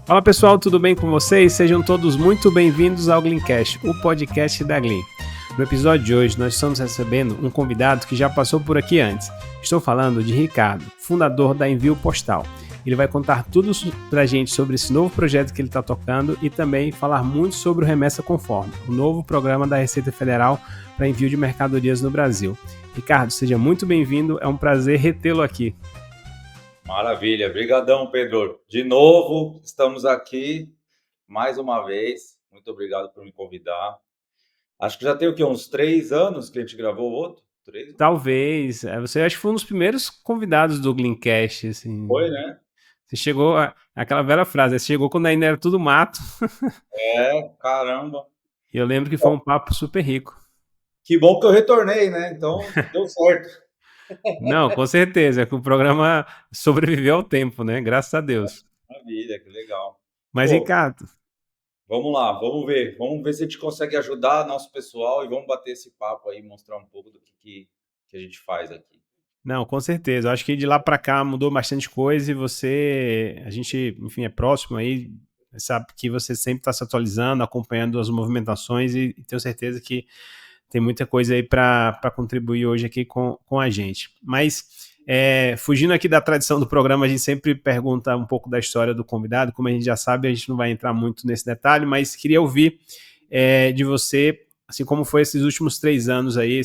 Fala pessoal, tudo bem com vocês? Sejam todos muito bem-vindos ao Gleancast, o podcast da Glean. No episódio de hoje, nós estamos recebendo um convidado que já passou por aqui antes. Estou falando de Ricardo, fundador da Envio Postal. Ele vai contar tudo pra gente sobre esse novo projeto que ele está tocando e também falar muito sobre o Remessa Conforme, o novo programa da Receita Federal para envio de mercadorias no Brasil. Ricardo, seja muito bem-vindo, é um prazer retê-lo aqui. Maravilha, brigadão, Pedro. De novo, estamos aqui mais uma vez. Muito obrigado por me convidar. Acho que já tem o quê? Uns 3 anos que a gente gravou outro? 3? Talvez, você acho que foi um dos primeiros convidados do Gleancast, assim. Foi, né? Você chegou, aquela velha frase, você chegou quando ainda era tudo mato. Caramba. E eu lembro que foi Bom, um papo super rico. que bom que eu retornei, né? Então, deu certo. Não, com certeza, que o programa sobreviveu ao tempo, né? Graças a Deus. Maravilha, que legal. Mas, Pô, Ricardo, vamos lá, vamos ver. Vamos ver se a gente consegue ajudar nosso pessoal e vamos bater esse papo aí, mostrar um pouco do que a gente faz aqui. não, com certeza. Eu acho que de lá para cá mudou bastante coisa e a gente, enfim, é próximo aí, sabe que você sempre está se atualizando, acompanhando as movimentações e tenho certeza que tem muita coisa aí para contribuir hoje aqui com a gente. Mas, fugindo aqui da tradição do programa, a gente sempre pergunta um pouco da história do convidado. Como a gente já sabe, a gente não vai entrar muito nesse detalhe, mas queria ouvir de você, assim, como foi esses últimos 3 anos aí,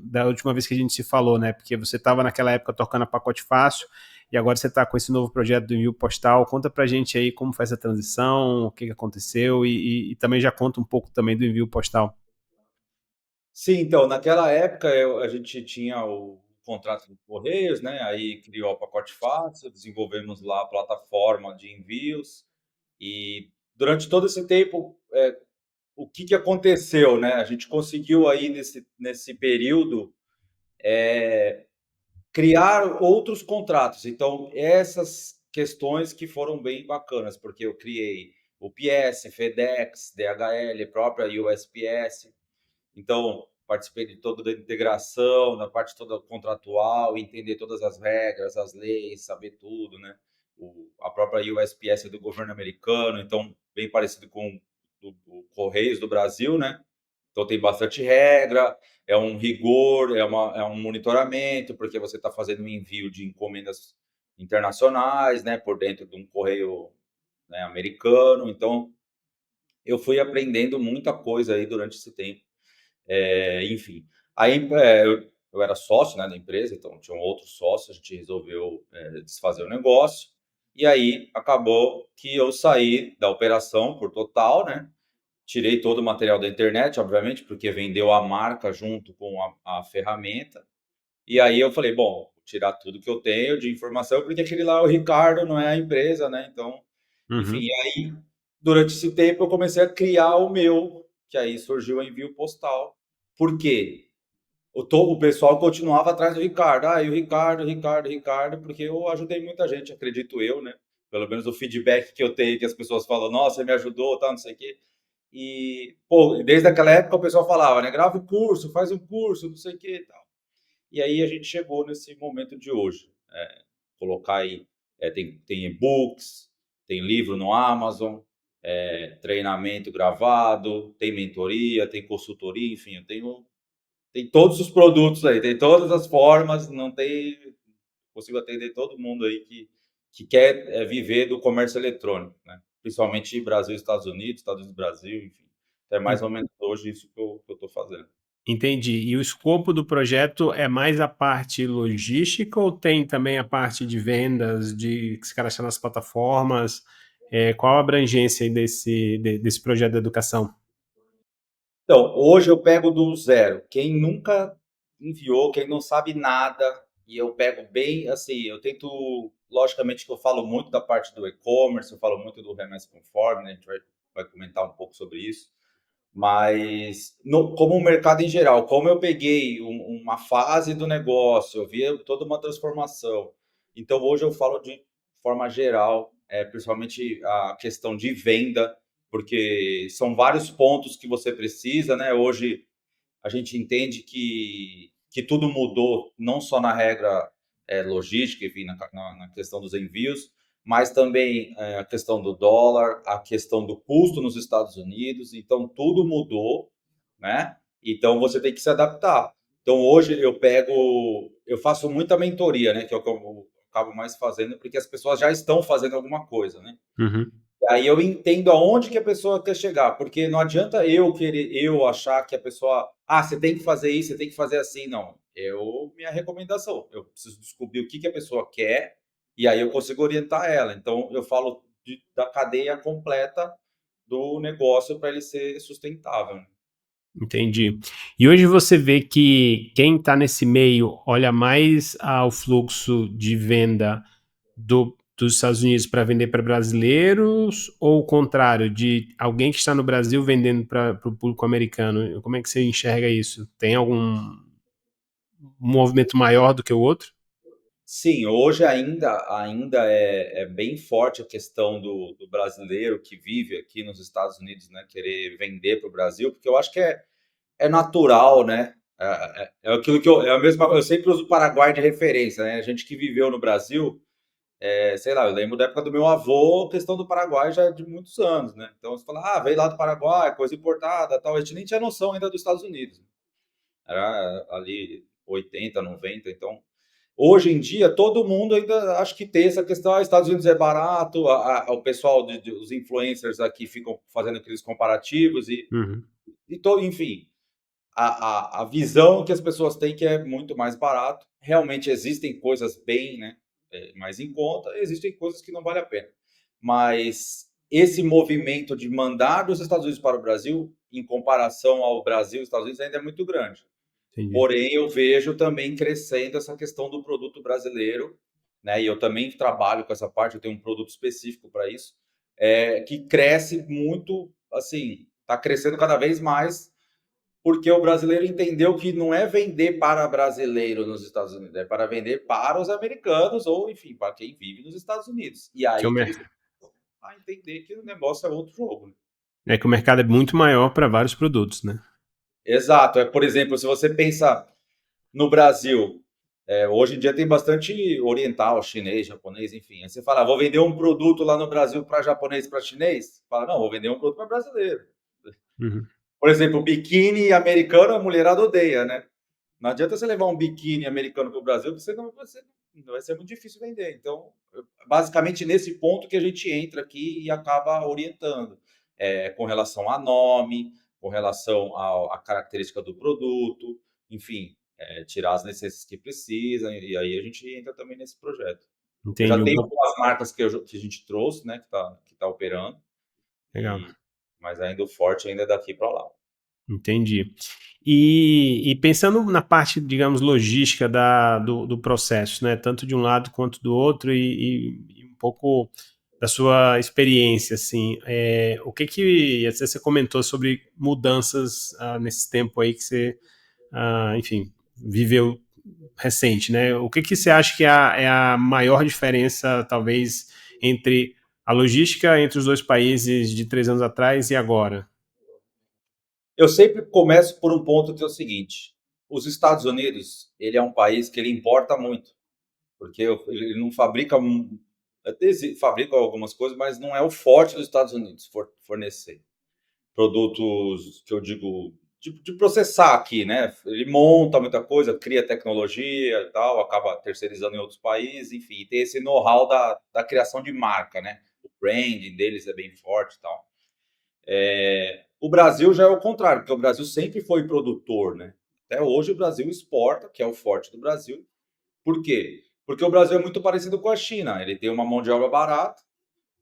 da última vez que a gente se falou, né? Porque você estava naquela época tocando a Pacote Fácil e agora você está com esse novo projeto do Envio Postal. Conta pra gente aí como foi essa transição, o que aconteceu e também já conta um pouco também do Envio Postal. Sim, então, naquela época a gente tinha o contrato do Correios, né? Aí criou o pacote fácil, desenvolvemos lá a plataforma de envios e durante todo esse tempo, o que aconteceu, né? A gente conseguiu aí nesse período criar outros contratos. Então, essas questões que foram bem bacanas, porque eu criei o PS, FedEx, DHL, própria USPS. Então, participei de toda a integração, na parte toda contratual, entender todas as regras, as leis, saber tudo, né? A própria USPS é do governo americano, então bem parecido com o Correios do Brasil, né? Então tem bastante regra, é um rigor, é um monitoramento, porque você está fazendo um envio de encomendas internacionais, né? Por dentro de um correio, né, americano. Então eu fui aprendendo muita coisa aí durante esse tempo. Enfim, aí eu era sócio, né, da empresa, então tinha um outro sócio, a gente resolveu desfazer o negócio, e aí acabou que eu saí da operação por total, né? Tirei todo o material da internet, obviamente, porque vendeu a marca junto com a ferramenta. E aí eu falei, bom, vou tirar tudo que eu tenho de informação, porque aquele lá é o Ricardo, não é a empresa, né? Então, enfim, Uhum. e aí, durante esse tempo, eu comecei a criar o meu, que aí surgiu o envio postal. Por quê? O pessoal continuava atrás do Ricardo. Ah, e o Ricardo, Ricardo, Ricardo, porque eu ajudei muita gente, acredito eu, né? Pelo menos o feedback que eu tenho, que as pessoas falam, nossa, você me ajudou, tá, não sei o quê. E, pô, desde aquela época o pessoal falava, né? Grava o curso, faz um curso, não sei o quê e tal. E aí a gente chegou nesse momento de hoje. Colocar aí, tem e-books, tem livro no Amazon, treinamento gravado, tem mentoria, tem consultoria, enfim, tem todos os produtos aí, tem todas as formas, não tem, consigo atender todo mundo aí que quer viver do comércio eletrônico, né? Principalmente Brasil, Estados Unidos, Estados Unidos, Brasil, enfim. Então é mais ou menos hoje isso que eu estou fazendo. Entendi. E o escopo do projeto é mais a parte logística ou tem também a parte de vendas, de se cadastrar nas plataformas? Qual a abrangência aí desse projeto de educação? Então, hoje eu pego do zero. Quem nunca enviou, quem não sabe nada, e eu pego bem, assim, eu tento, logicamente que eu falo muito da parte do e-commerce, eu falo muito do Remessa Conforme, né? A gente vai comentar um pouco sobre isso. Mas, como o mercado em geral, como eu peguei uma fase do negócio, eu vi toda uma transformação. Então, hoje eu falo de forma geral, principalmente a questão de venda, porque são vários pontos que você precisa, né? Hoje a gente entende que tudo mudou, não só na regra logística, enfim, na questão dos envios, mas também a questão do dólar, a questão do custo nos Estados Unidos, então tudo mudou, né? Então você tem que se adaptar. Então hoje eu faço muita mentoria, né? Que é o que eu acabo mais fazendo, porque as pessoas já estão fazendo alguma coisa, né? Uhum. Aí eu entendo aonde que a pessoa quer chegar, porque não adianta eu achar que a pessoa, você tem que fazer isso, você tem que fazer assim, não. Minha recomendação, eu preciso descobrir o que que a pessoa quer e aí eu consigo orientar ela. Então eu falo da cadeia completa do negócio para ele ser sustentável, né? Entendi. E hoje você vê que quem está nesse meio olha mais ao fluxo de venda dos Estados Unidos para vender para brasileiros, ou o contrário, de alguém que está no Brasil vendendo para o público americano? Como é que você enxerga isso? Tem algum movimento maior do que o outro? Sim, hoje ainda é bem forte a questão do brasileiro que vive aqui nos Estados Unidos, né, querer vender para o Brasil, porque eu acho que é natural, né? É aquilo que é a mesma. Eu sempre uso o Paraguai de referência, né? A gente que viveu no Brasil, sei lá, eu lembro da época do meu avô, a questão do Paraguai já é de muitos anos, né? Então você fala, veio lá do Paraguai, coisa importada, tal. A gente nem tinha noção ainda dos Estados Unidos. Era ali 80, 90, então. Hoje em dia, todo mundo ainda acho que tem essa questão, Estados Unidos é barato, o pessoal, os influencers aqui ficam fazendo aqueles comparativos Uhum. enfim, a visão que as pessoas têm que é muito mais barato. Realmente existem coisas bem, né, mais em conta, existem coisas que não vale a pena. Mas esse movimento de mandar dos Estados Unidos para o Brasil, em comparação ao Brasil e Estados Unidos, ainda é muito grande. Entendi. Porém, eu vejo também crescendo essa questão do produto brasileiro, né? E eu também trabalho com essa parte, eu tenho um produto específico para isso, que cresce muito, assim, está crescendo cada vez mais porque o brasileiro entendeu que não é vender para brasileiro nos Estados Unidos, é para vender para os americanos ou, enfim, para quem vive nos Estados Unidos. E Que é, aí que eles vão a entender que o negócio é outro jogo, né? é que o mercado é muito maior para vários produtos, né? Exato. Por exemplo, se você pensa no Brasil, hoje em dia tem bastante oriental, chinês, japonês, enfim. Aí você fala, vou vender um produto lá no Brasil para japonês, para chinês? Fala, não, vou vender um produto para brasileiro. Uhum. Por exemplo, biquíni americano, a mulherada odeia, né? Não adianta você levar um biquíni americano para o Brasil, porque não vai ser muito difícil vender. Então, basicamente nesse ponto que a gente entra aqui e acaba orientando, com relação a nome, com relação à característica do produto, enfim, tirar as necessidades que precisam, e aí a gente entra também nesse projeto. Eu Entendi já um tenho pouco. algumas marcas que a gente trouxe, né, que tá operando, Legal. mas ainda o forte ainda é daqui para lá. Entendi. E pensando na parte, digamos, logística do processo, né? Tanto de um lado quanto do outro, e um pouco da sua experiência, assim, o que você comentou sobre mudanças nesse tempo aí que você, enfim, viveu recente, né? O que você acha que é a maior diferença, talvez, entre a logística entre os dois países de 3 anos atrás e agora? Eu sempre começo por um ponto que é o seguinte: os Estados Unidos, ele é um país que ele importa muito, porque ele não fabrica, até fabrica algumas coisas, mas não é o forte dos Estados Unidos fornecer produtos que eu digo de processar aqui, né? Ele monta muita coisa, cria tecnologia e tal, acaba terceirizando em outros países, enfim, tem esse know-how da criação de marca, né? O branding deles é bem forte e tal. O Brasil já é o contrário, porque o Brasil sempre foi produtor, né? Até hoje o Brasil exporta, que é o forte do Brasil. Por quê? Porque o Brasil é muito parecido com a China. Ele tem uma mão de obra barata,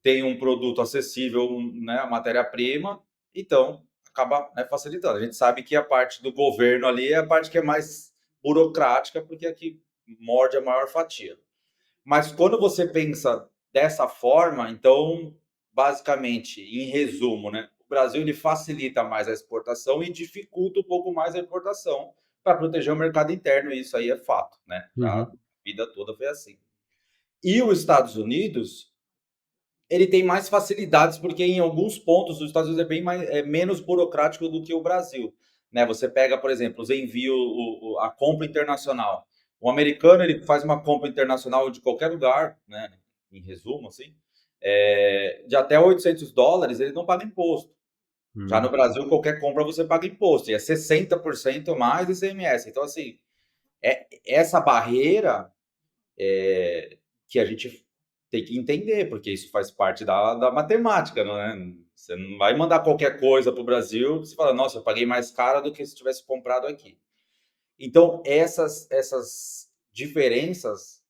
tem um produto acessível, né, a matéria-prima, então acaba, né, facilitando. A gente sabe que a parte do governo ali é a parte que é mais burocrática, porque aqui morde a maior fatia. Mas quando você pensa dessa forma, então, basicamente, em resumo, né, o Brasil ele facilita mais a exportação e dificulta um pouco mais a importação para proteger o mercado interno, e isso aí é fato, né? A Uhum. vida toda foi assim. E os Estados Unidos, ele tem mais facilidades porque em alguns pontos os Estados Unidos é menos burocrático do que o Brasil, né? Você pega, por exemplo, os envios, a compra internacional. O americano ele faz uma compra internacional de qualquer lugar, né? em resumo, assim, de até $800, ele não paga imposto. Já no Brasil, qualquer compra você paga imposto, e é 60% mais ICMS. Então, assim, essa barreira que a gente tem que entender, porque isso faz parte da matemática, não é? Você não vai mandar qualquer coisa para o Brasil, você fala, nossa, eu paguei mais caro do que se tivesse comprado aqui. Então, essas diferenças,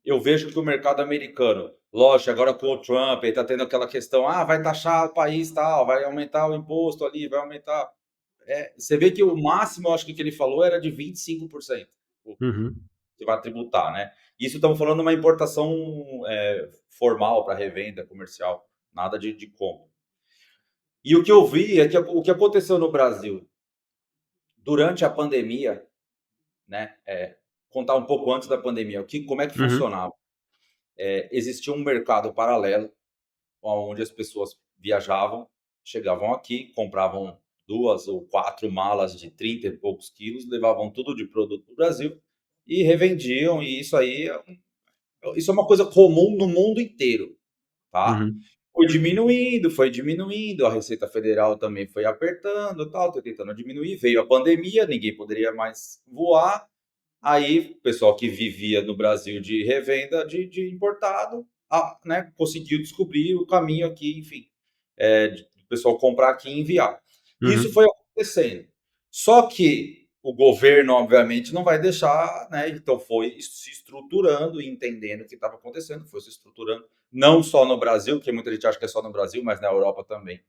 eu vejo que o mercado americano, lógico, agora com o Trump, ele está tendo aquela questão, vai taxar o país tal, vai aumentar o imposto ali, vai aumentar. Você vê que o máximo, eu acho que ele falou, era de 25%. Uhum. Que vai tributar, né? Isso estamos falando de uma importação formal para revenda comercial, nada de compra. E o que eu vi é que o que aconteceu no Brasil durante a pandemia, né? Contar um pouco antes da pandemia, como é que Uhum. funcionava? Existia um mercado paralelo, onde as pessoas viajavam, chegavam aqui, compravam 2 ou 4 malas de 30 e poucos quilos, levavam tudo de produto para o Brasil e revendiam, e isso é uma coisa comum no mundo inteiro, tá? Uhum. Foi diminuindo, a Receita Federal também foi apertando, tal, tô tentando diminuir, veio a pandemia, ninguém poderia mais voar, aí o pessoal que vivia no Brasil de revenda de importado, né, conseguiu descobrir o caminho aqui, enfim, o pessoal comprar aqui e enviar. Isso Uhum. foi acontecendo. Só que o governo, obviamente, não vai deixar, né? Então foi se estruturando e entendendo o que estava acontecendo, foi se estruturando, não só no Brasil, que muita gente acha que é só no Brasil, mas na Europa também.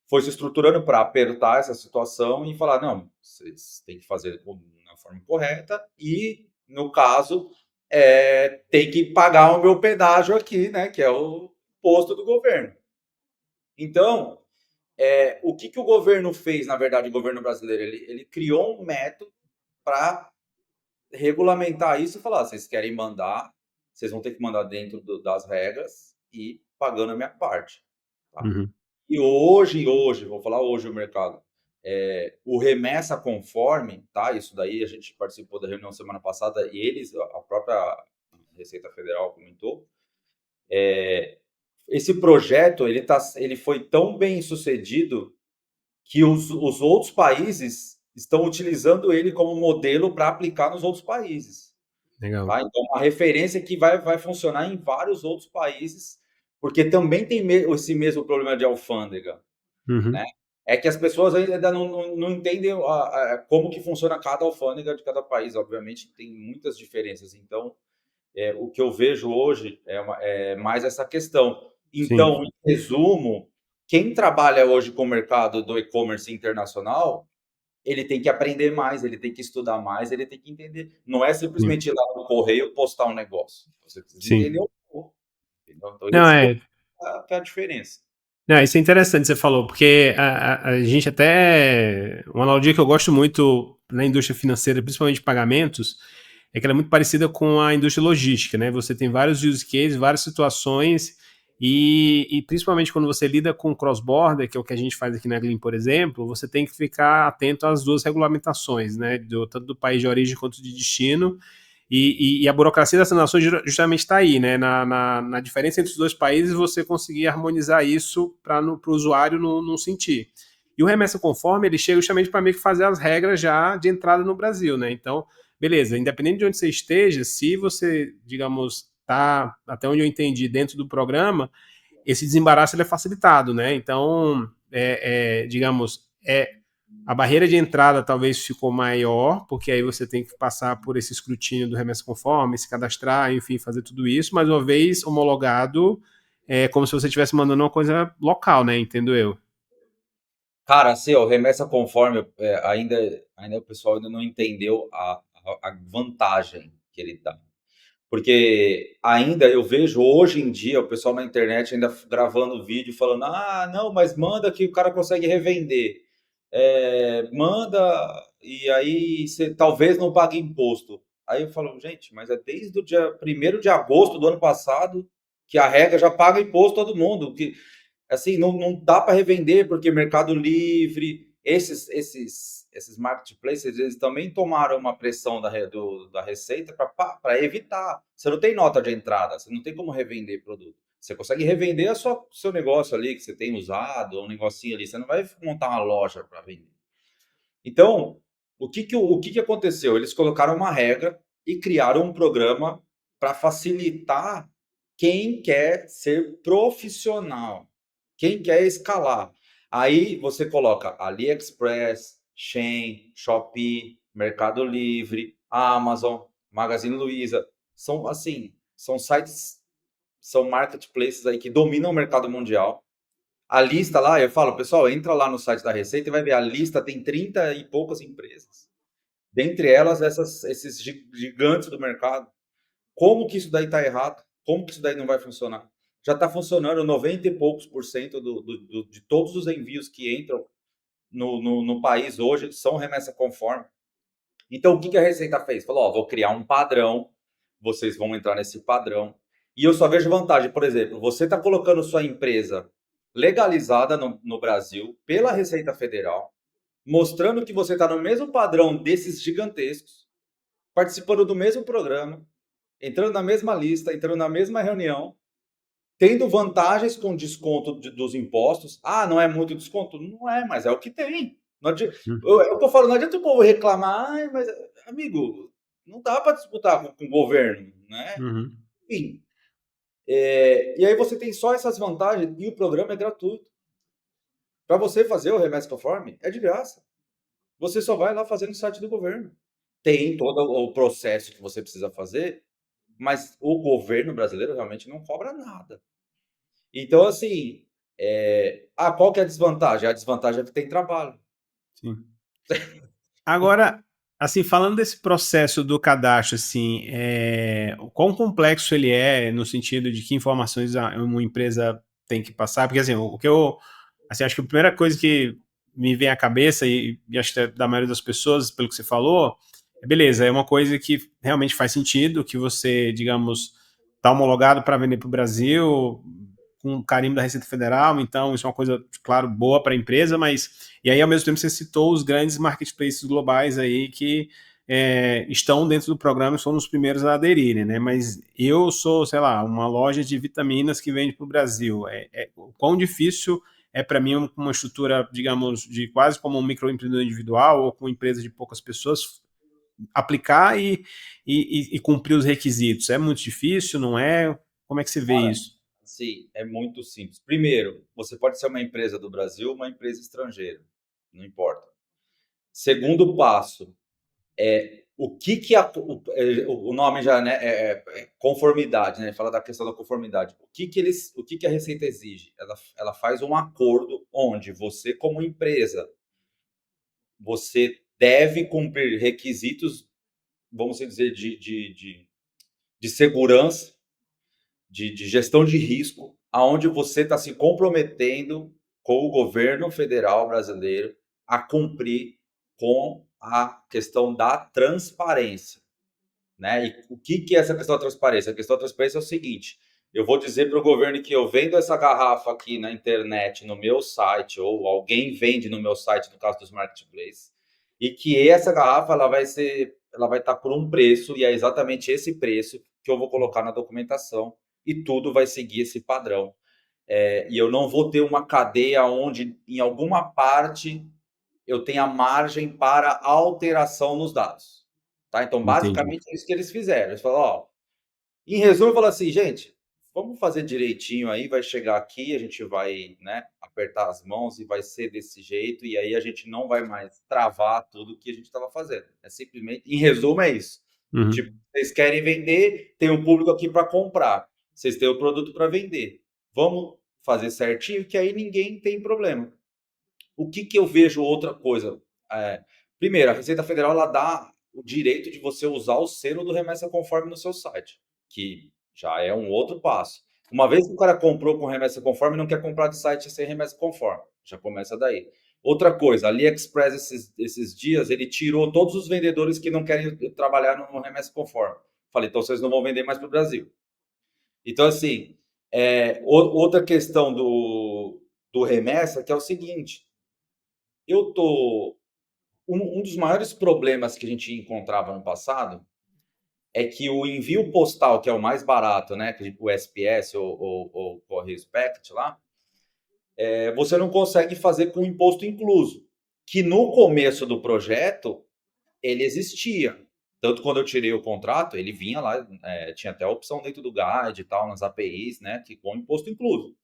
Foi se estruturando para apertar essa situação e falar: não, vocês têm que fazer na forma correta e, no caso, tem que pagar o meu pedágio aqui, né? Que é o posto do governo. Então, o que o governo fez, na verdade, o governo brasileiro? Ele criou um método para regulamentar isso e falar: vocês querem mandar, vocês vão ter que mandar dentro das regras e pagando a minha parte. Tá? Uhum. E hoje, vou falar hoje o mercado, o remessa conforme, tá? Isso daí a gente participou da reunião semana passada e a própria Receita Federal comentou. Esse projeto ele foi tão bem sucedido que os outros países estão utilizando ele como modelo para aplicar nos outros países. Legal. Tá? Então, a referência que vai funcionar em vários outros países, porque também tem esse mesmo problema de alfândega. Né? Uhum. É que as pessoas ainda não entendem como que funciona cada alfândega de cada país. Obviamente, tem muitas diferenças. Então, o que eu vejo hoje é mais essa questão. Sim. Então, em resumo, quem trabalha hoje com o mercado do e-commerce internacional, ele tem que aprender mais, ele tem que estudar mais, ele tem que entender. Não é Sim. simplesmente ir lá no correio postar um negócio. Você precisa entender Sim. um pouco. Entendeu? Então, Não, esse que é. é a diferença. Não, isso é interessante, você falou, porque a gente até. Uma analogia que eu gosto muito na indústria financeira, principalmente de pagamentos, é que ela é muito parecida com a indústria logística, né? Você tem vários use cases, várias situações, e principalmente quando você lida com cross-border, que é o que a gente faz aqui na Glean, por exemplo, você tem que ficar atento às duas regulamentações, né? Tanto do país de origem quanto de destino. E a burocracia dessas nações justamente está aí, né? Na diferença entre os dois países, você conseguir harmonizar isso para o usuário não sentir. E o remessa conforme, ele chega justamente para meio que fazer as regras já de entrada no Brasil, né? Então, beleza, independente de onde você esteja, se você, digamos, tá, até onde eu entendi, dentro do programa, esse desembaraço ele é facilitado, né? Então, digamos, a barreira de entrada talvez ficou maior, porque aí você tem que passar por esse escrutínio do remessa conforme, se cadastrar, enfim, fazer tudo isso, mas uma vez homologado, é como se você estivesse mandando uma coisa local, né? Entendo eu. Cara, assim, ó, remessa conforme, ainda o pessoal ainda não entendeu a vantagem que ele dá. Porque ainda eu vejo hoje em dia o pessoal na internet ainda gravando vídeo falando: ah, não, mas manda que o cara consegue revender. Manda e aí você talvez não pague imposto. Aí eu falo, gente, mas é desde o dia 1º de agosto do ano passado que a regra já paga imposto todo mundo. Assim, não dá para revender, porque Mercado Livre, esses esses marketplaces, eles também tomaram uma pressão da Receita para evitar. Você não tem nota de entrada, você não tem como revender produto. Você consegue revender seu negócio ali, que você tem usado, um negocinho ali. Você não vai montar uma loja para vender. Então, o que aconteceu? Eles colocaram uma regra e criaram um programa para facilitar quem quer ser profissional, quem quer escalar. Aí você coloca AliExpress, Shein, Shopee, Mercado Livre, Amazon, Magazine Luiza. São assim, são sites, são marketplaces aí que dominam o mercado mundial. A lista lá, eu falo, pessoal, entra lá no site da Receita e vai ver a lista, tem 30 e poucas empresas. Dentre elas, esses gigantes do mercado. Como que isso daí está errado? Como que isso daí não vai funcionar? Já está funcionando 90 e poucos por cento de todos os envios que entram no país hoje são remessa conforme. Então, o que a Receita fez? Falou, ó, vou criar um padrão, vocês vão entrar nesse padrão. E eu só vejo vantagem, por exemplo, você está colocando sua empresa legalizada no Brasil pela Receita Federal, mostrando que você está no mesmo padrão desses gigantescos, participando do mesmo programa, entrando na mesma lista, entrando na mesma reunião, tendo vantagens com desconto dos impostos. Ah, não é muito desconto? Não é, mas é o que tem. Não adianta, eu tô falando, não adianta o povo reclamar, ai, mas, amigo, não dá para disputar com o governo, né? Uhum. Enfim. E aí você tem só essas vantagens e o programa é gratuito. Para você fazer o Remessa Conforme, é de graça. Você só vai lá fazer no site do governo. Tem todo o processo que você precisa fazer, mas o governo brasileiro realmente não cobra nada. Então, assim, qual que é a desvantagem? A desvantagem é que tem trabalho. Sim. Agora, assim, falando desse processo do cadastro, assim, o quão complexo ele é no sentido de que informações uma empresa tem que passar? Porque, assim, o que eu, assim, acho que a primeira coisa que me vem à cabeça, e acho que é da maioria das pessoas, pelo que você falou, beleza, é uma coisa que realmente faz sentido, que você, digamos, está homologado para vender para o Brasil, com carimbo da Receita Federal, então isso é uma coisa, claro, boa para a empresa, mas e aí ao mesmo tempo você citou os grandes marketplaces globais aí que estão dentro do programa e foram os primeiros a aderirem, né? Mas eu sou, sei lá, uma loja de vitaminas que vende para o Brasil. O quão difícil é para mim uma estrutura, digamos, de quase como um microempreendedor individual ou com empresa de poucas pessoas aplicar e cumprir os requisitos. É muito difícil, não é? Como é que você vê Cara, isso? sim, é muito simples. Primeiro, você pode ser uma empresa do Brasil ou uma empresa estrangeira. Não importa. Segundo passo, o que que o nome já, né, é conformidade, né? Fala da questão da conformidade. O que que a Receita exige? Ela faz um acordo onde você, como empresa, você deve cumprir requisitos, vamos dizer, de segurança, de gestão de risco, aonde você está se comprometendo com o governo federal brasileiro a cumprir com a questão da transparência, né? E o que é essa questão da transparência? A questão da transparência é o seguinte: eu vou dizer para o governo que eu vendo essa garrafa aqui na internet, no meu site, ou alguém vende no meu site, no caso dos marketplaces, e que essa garrafa ela vai estar por um preço, e é exatamente esse preço que eu vou colocar na documentação, e tudo vai seguir esse padrão. E eu não vou ter uma cadeia onde, em alguma parte, eu tenha margem para alteração nos dados. Tá? Então, Entendi. basicamente, é isso que eles fizeram. Eles falaram, ó, em resumo, falaram assim, gente, vamos fazer direitinho aí, vai chegar aqui, a gente vai, né, apertar as mãos e vai ser desse jeito, e aí a gente não vai mais travar tudo que a gente estava fazendo. É simplesmente, em resumo, é isso. Uhum. Tipo, vocês querem vender, tem um público aqui para comprar, vocês têm o produto para vender. Vamos fazer certinho, que aí ninguém tem problema. O que eu vejo outra coisa? Primeiro, a Receita Federal ela dá o direito de você usar o selo do Remessa Conforme no seu site, que já é um outro passo. Uma vez que o cara comprou com Remessa Conforme, não quer comprar de site sem Remessa Conforme. Já começa daí. Outra coisa, a AliExpress esses dias, ele tirou todos os vendedores que não querem trabalhar no Remessa Conforme. Falei, então vocês não vão vender mais para o Brasil. Então, assim, outra questão do remessa que é o seguinte: eu tô Um dos maiores problemas que a gente encontrava no passado é que o envio postal, que é o mais barato, né, o SPS ou Correios Packet lá, você não consegue fazer com imposto incluso, que no começo do projeto ele existia. Tanto quando eu tirei o contrato, ele vinha lá, tinha até a opção dentro do guide e tal, nas APIs, né, que com imposto incluso.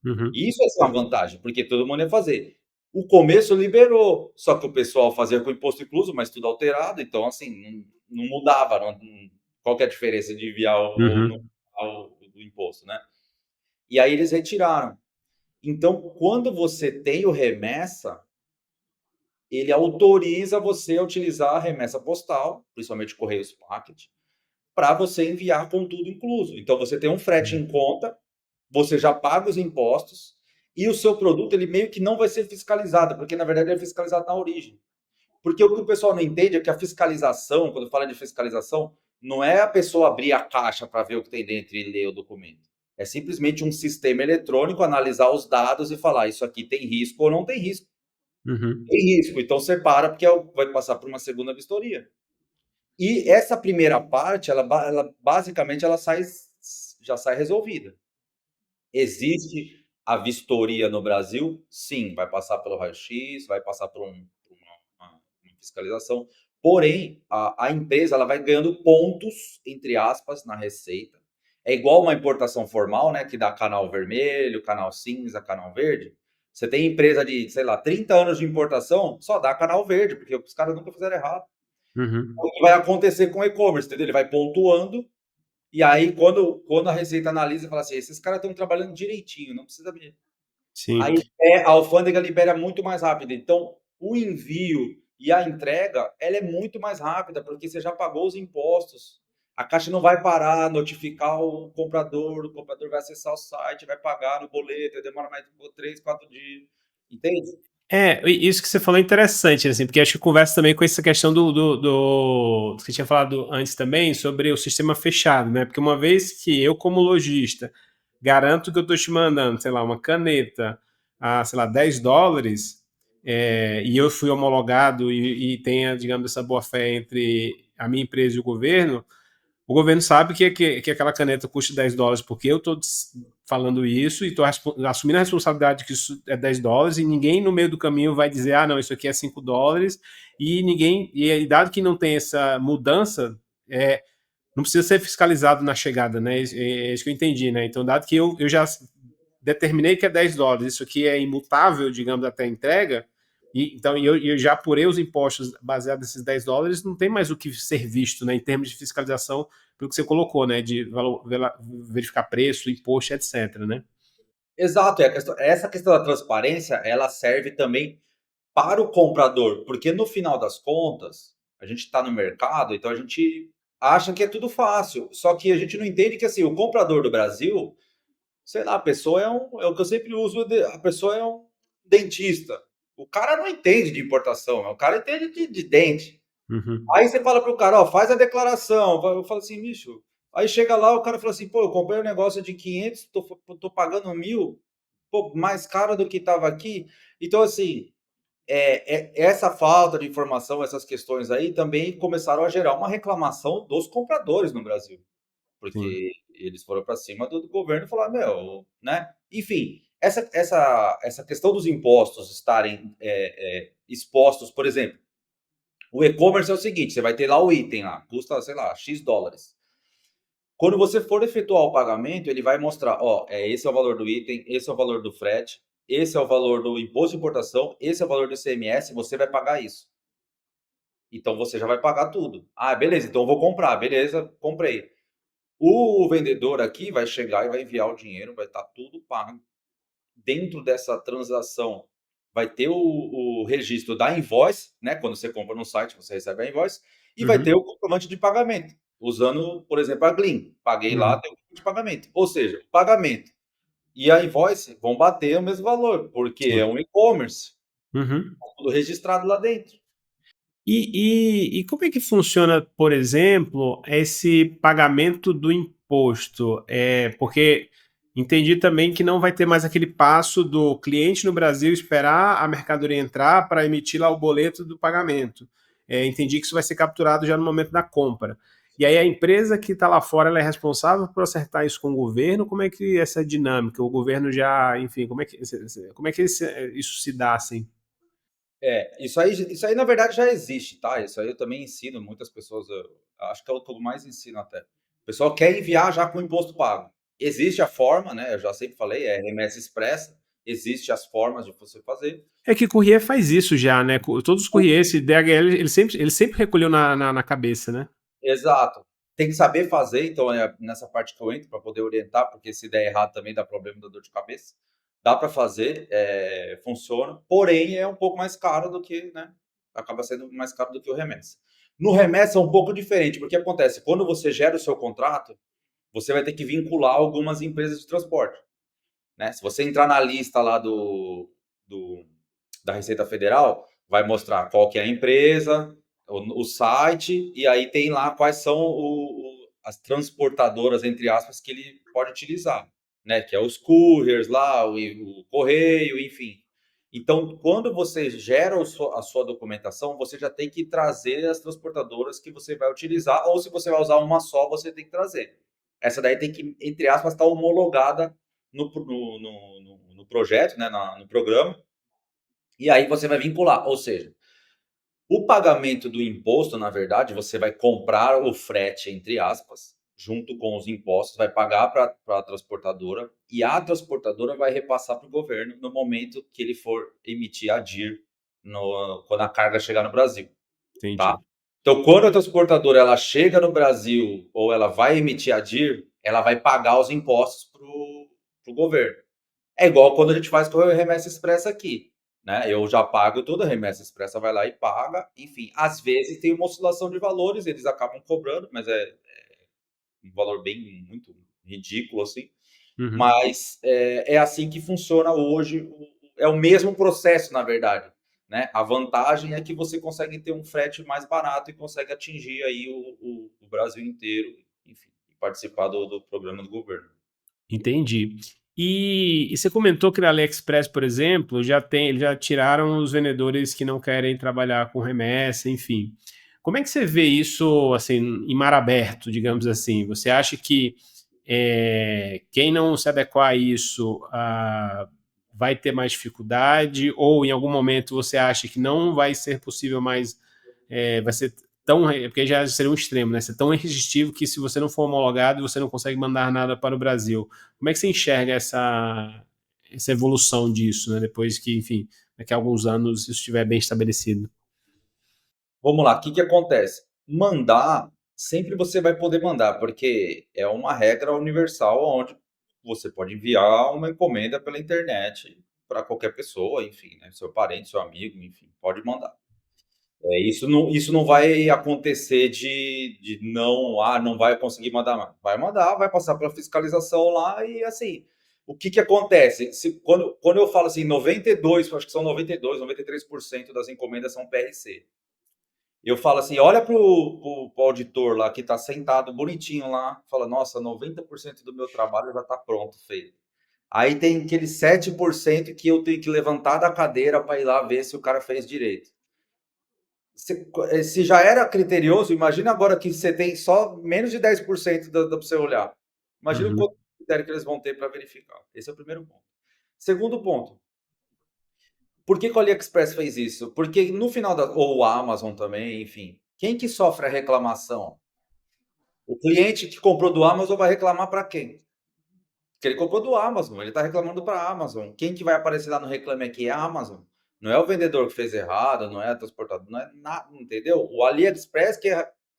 Uhum, E isso é uma vantagem, porque todo mundo ia fazer. O começo liberou, só que o pessoal fazia com imposto incluso, mas tudo alterado, então assim, não mudava, qual que é a diferença de enviar ou não uhum, do imposto, né? E aí eles retiraram. Então, quando você tem o remessa, ele autoriza você a utilizar a remessa postal, principalmente Correios Packet, para você enviar com tudo incluso. Então, você tem um frete em conta, você já paga os impostos e o seu produto ele meio que não vai ser fiscalizado, porque na verdade ele é fiscalizado na origem. Porque o que o pessoal não entende é que a fiscalização, quando fala de fiscalização, não é a pessoa abrir a caixa para ver o que tem dentro e ler o documento. É simplesmente um sistema eletrônico analisar os dados e falar isso aqui tem risco ou não tem risco. uhum. Tem risco, então separa porque vai passar por uma segunda vistoria. E essa primeira parte, ela basicamente ela já sai resolvida. Existe a vistoria no Brasil? Sim, vai passar pelo raio-x, vai passar por uma fiscalização. Porém, a empresa ela vai ganhando pontos, entre aspas, na receita. É igual uma importação formal, né? Que dá canal vermelho, canal cinza, canal verde. Você tem empresa de, sei lá, 30 anos de importação, só dá canal verde, porque os caras nunca fizeram errado. Uhum. O que vai acontecer com o e-commerce, entendeu? Ele vai pontuando e aí, quando a Receita analisa, fala assim: esses caras estão trabalhando direitinho, não precisa ver. Sim. Aí a alfândega libera muito mais rápido. Então, o envio e a entrega, ela é muito mais rápida, porque você já pagou os impostos. A Caixa não vai parar, notificar o comprador vai acessar o site, vai pagar no boleto, demora mais 3, 4 dias. Entende? Isso que você falou é interessante, assim, porque acho que conversa também com essa questão que você tinha falado antes também, sobre o sistema fechado, né? Porque uma vez que eu, como lojista, garanto que eu estou te mandando, sei lá, uma caneta a, sei lá, US$ 10, e eu fui homologado e tenha, digamos, essa boa-fé entre a minha empresa e o governo sabe que aquela caneta custa US$ 10 porque eu estou falando isso e estou assumindo a responsabilidade que isso é US$ 10 e ninguém no meio do caminho vai dizer, ah, não, isso aqui é US$ 5 e ninguém, e dado que não tem essa mudança, não precisa ser fiscalizado na chegada, né? É isso que eu entendi, né? Então, dado que eu já determinei que é US$ 10, isso aqui é imutável, digamos, até a entrega, então eu já apurei os impostos baseados nesses US$ 10, não tem mais o que ser visto, né, em termos de fiscalização, pelo que você colocou, né, de verificar preço, imposto, etc, né? Exato. Essa questão da transparência, ela serve também para o comprador, porque no final das contas, a gente está no mercado, então a gente acha que é tudo fácil. Só que a gente não entende que assim, o comprador do Brasil, sei lá, a pessoa é o que eu sempre uso, a pessoa é um dentista. O cara não entende de importação, o cara entende de dente. Uhum, Aí você fala pro cara, ó, faz a declaração. Eu falo assim, bicho. Aí chega lá, o cara fala assim, pô, eu comprei um negócio de 500, tô pagando 1.000, pô, mais caro do que estava aqui. Então, assim, essa falta de informação, essas questões aí também começaram a gerar uma reclamação dos compradores no Brasil, sim. porque eles foram para cima do governo e falaram, meu, né? Enfim, essa questão dos impostos estarem expostos, por exemplo, o e-commerce é o seguinte, você vai ter lá o item lá, custa, sei lá, X dólares. Quando você for efetuar o pagamento, ele vai mostrar, ó, esse é o valor do item, esse é o valor do frete, esse é o valor do imposto de importação, esse é o valor do ICMS, você vai pagar isso. Então você já vai pagar tudo. Ah, beleza, então eu vou comprar, beleza, comprei. O vendedor aqui vai chegar e vai enviar o dinheiro, vai estar tudo pago. Dentro dessa transação vai ter o registro da invoice, né? Quando você compra no site, você recebe a invoice, e vai ter Uhum, o comprovante de pagamento. Usando, por exemplo, a Glean. Paguei lá, uhum, tem o comprovante de pagamento. Ou seja, o pagamento e a invoice vão bater o mesmo valor, porque é sim. um e-commerce, Uhum. tudo registrado lá dentro. E como é que funciona, por exemplo, esse pagamento do imposto? Porque Entendi também que não vai ter mais aquele passo do cliente no Brasil esperar a mercadoria entrar para emitir lá o boleto do pagamento. Entendi que isso vai ser capturado já no momento da compra. E aí a empresa que está lá fora, ela é responsável por acertar isso com o governo? Como é que essa dinâmica? O governo já, enfim, como é que isso se dá assim? Isso aí na verdade já existe, tá? Isso aí eu também ensino muitas pessoas, eu acho que é o que eu mais ensino até. O pessoal quer enviar já com o imposto pago. Existe a forma, né, eu já sempre falei, é remessa expressa, existe as formas de você fazer. É que Courrier faz isso já, né? Todos os Courriers, DHL, ele sempre recolheu na cabeça, né? Exato. Tem que saber fazer, então é nessa parte que eu entro para poder orientar, porque se der errado também dá problema, dá dor de cabeça. Dá para fazer, funciona, porém é um pouco mais caro do que, né, acaba sendo mais caro do que o remessa. No remessa é um pouco diferente, porque acontece, quando você gera o seu contrato, você vai ter que vincular algumas empresas de transporte, né? Se você entrar na lista lá do da Receita Federal, vai mostrar qual que é a empresa, o site, e aí tem lá quais são as transportadoras, entre aspas, que ele pode utilizar, né? Que é os couriers lá, o correio, enfim. Então, quando você gera a sua documentação, você já tem que trazer as transportadoras que você vai utilizar, ou se você vai usar uma só, você tem que trazer. Essa daí tem que, entre aspas, estar homologada no projeto, né, no programa, e aí você vai vincular, ou seja, o pagamento do imposto, na verdade, você vai comprar o frete, entre aspas, junto com os impostos, vai pagar para a transportadora e a transportadora vai repassar para o governo no momento que ele for emitir a DIR, quando a carga chegar no Brasil, tá? Entendi. Então, quando a transportadora ela chega no Brasil ou ela vai emitir a DIR, ela vai pagar os impostos para o governo. É igual quando a gente faz com a remessa expressa aqui, né? Eu já pago toda a remessa expressa, vai lá e paga. Enfim, às vezes tem uma oscilação de valores, eles acabam cobrando, mas é um valor bem muito ridículo assim. Uhum. Mas é assim que funciona hoje. É o mesmo processo, na verdade. Né? A vantagem é que você consegue ter um frete mais barato e consegue atingir aí o Brasil inteiro, enfim, e participar do programa do governo. Entendi. E você comentou que na AliExpress, por exemplo, eles já tiraram os vendedores que não querem trabalhar com remessa, enfim. Como é que você vê isso assim em mar aberto, digamos assim? Você acha que quem não se adequar a isso vai ter mais dificuldade, ou em algum momento você acha que não vai ser possível mais, vai ser tão, porque já seria um extremo, né? Ser tão irresistível que se você não for homologado, você não consegue mandar nada para o Brasil. Como é que você enxerga essa evolução disso, né? Depois que, enfim, daqui a alguns anos isso estiver bem estabelecido. Vamos lá, o que que acontece? Mandar, sempre você vai poder mandar, porque é uma regra universal onde você pode enviar uma encomenda pela internet para qualquer pessoa, enfim, né? Seu parente, seu amigo, enfim, pode mandar. Isso não vai acontecer de não, não vai conseguir mandar mais. Vai mandar, vai passar pela fiscalização lá e assim, o que que acontece? Quando eu falo assim, 92, acho que são 92, 93% das encomendas são PRC. Eu falo assim, olha pro auditor lá que está sentado bonitinho lá, fala, nossa, 90% do meu trabalho já está pronto, feito. Aí tem aquele 7% que eu tenho que levantar da cadeira para ir lá ver se o cara fez direito. Se já era criterioso, imagina agora que você tem só menos de 10% para você olhar. Imagina o Uhum. quanto de critério que eles vão ter para verificar. Esse é o primeiro ponto. Segundo ponto, por que que o AliExpress fez isso? Porque no final da ou a Amazon também, enfim, quem que sofre a reclamação? O cliente que comprou do Amazon vai reclamar para quem? Porque ele comprou do Amazon, ele está reclamando para a Amazon. Quem que vai aparecer lá no Reclame Aqui é a Amazon. Não é o vendedor que fez errado, não é a transportadora, não é nada, entendeu? O AliExpress que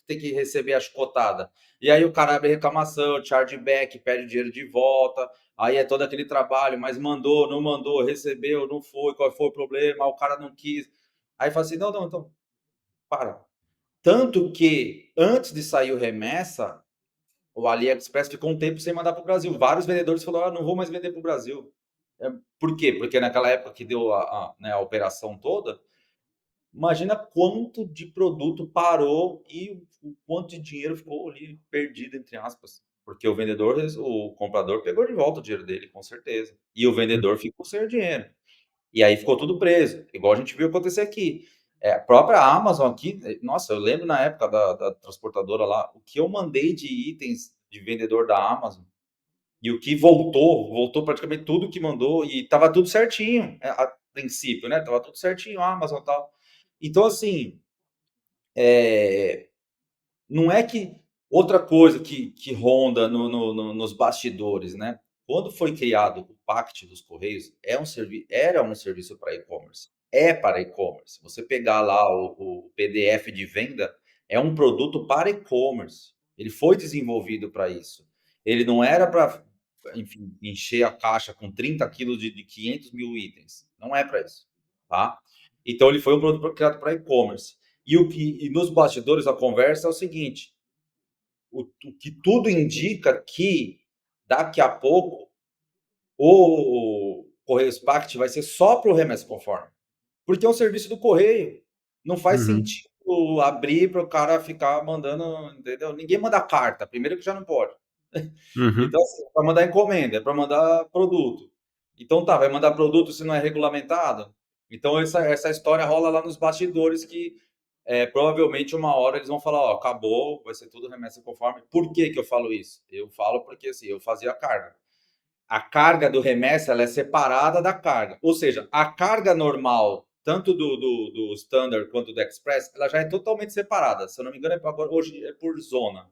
tem que receber a chicotada. E aí o cara abre reclamação, chargeback, pede dinheiro de volta. Aí é todo aquele trabalho, mas mandou, não mandou, recebeu, não foi, qual foi o problema, o cara não quis. Aí fala assim, não, não, então, para. Tanto que antes de sair o remessa, o AliExpress ficou um tempo sem mandar para o Brasil. Vários vendedores falaram, não vou mais vender para o Brasil. Por quê? Porque naquela época que deu né, a operação toda, imagina quanto de produto parou e o quanto de dinheiro ficou ali perdido, entre aspas. porque o comprador pegou de volta o dinheiro dele, com certeza. E o vendedor ficou sem o dinheiro. E aí ficou tudo preso, igual a gente viu acontecer aqui. A própria Amazon aqui, nossa, eu lembro na época da transportadora lá, o que eu mandei de itens de vendedor da Amazon, e o que voltou praticamente tudo que mandou, e tava tudo certinho, a princípio, né? Tava tudo certinho, a Amazon e tal. Então, assim, não é que outra coisa que ronda nos bastidores, né? Quando foi criado o Pact dos Correios, era um serviço para e-commerce. É para e-commerce. Você pegar lá o PDF de venda, é um produto para e-commerce. Ele foi desenvolvido para isso. Ele não era para, enfim, encher a caixa com 30 quilos de 500 mil itens. Não é para isso, tá? Então, ele foi um produto criado para e-commerce. E nos bastidores a conversa é o seguinte: o que tudo indica que daqui a pouco o Correios Pact vai ser só para o remessa conforme, porque é um serviço do correio. Não faz Uhum, sentido abrir para o cara ficar mandando, entendeu? Ninguém manda carta, primeiro que já não pode. uhum, Então, assim, para mandar encomenda, é para mandar produto. Então tá, vai mandar produto se não é regulamentado? Então essa história rola lá nos bastidores que provavelmente uma hora eles vão falar, ó, acabou, vai ser tudo remessa conforme. Por que que eu falo isso? Eu falo porque assim, eu fazia a carga. A carga do remessa ela é separada da carga. Ou seja, a carga normal, tanto do Standard quanto do Express, ela já é totalmente separada. Se eu não me engano, hoje é por zona.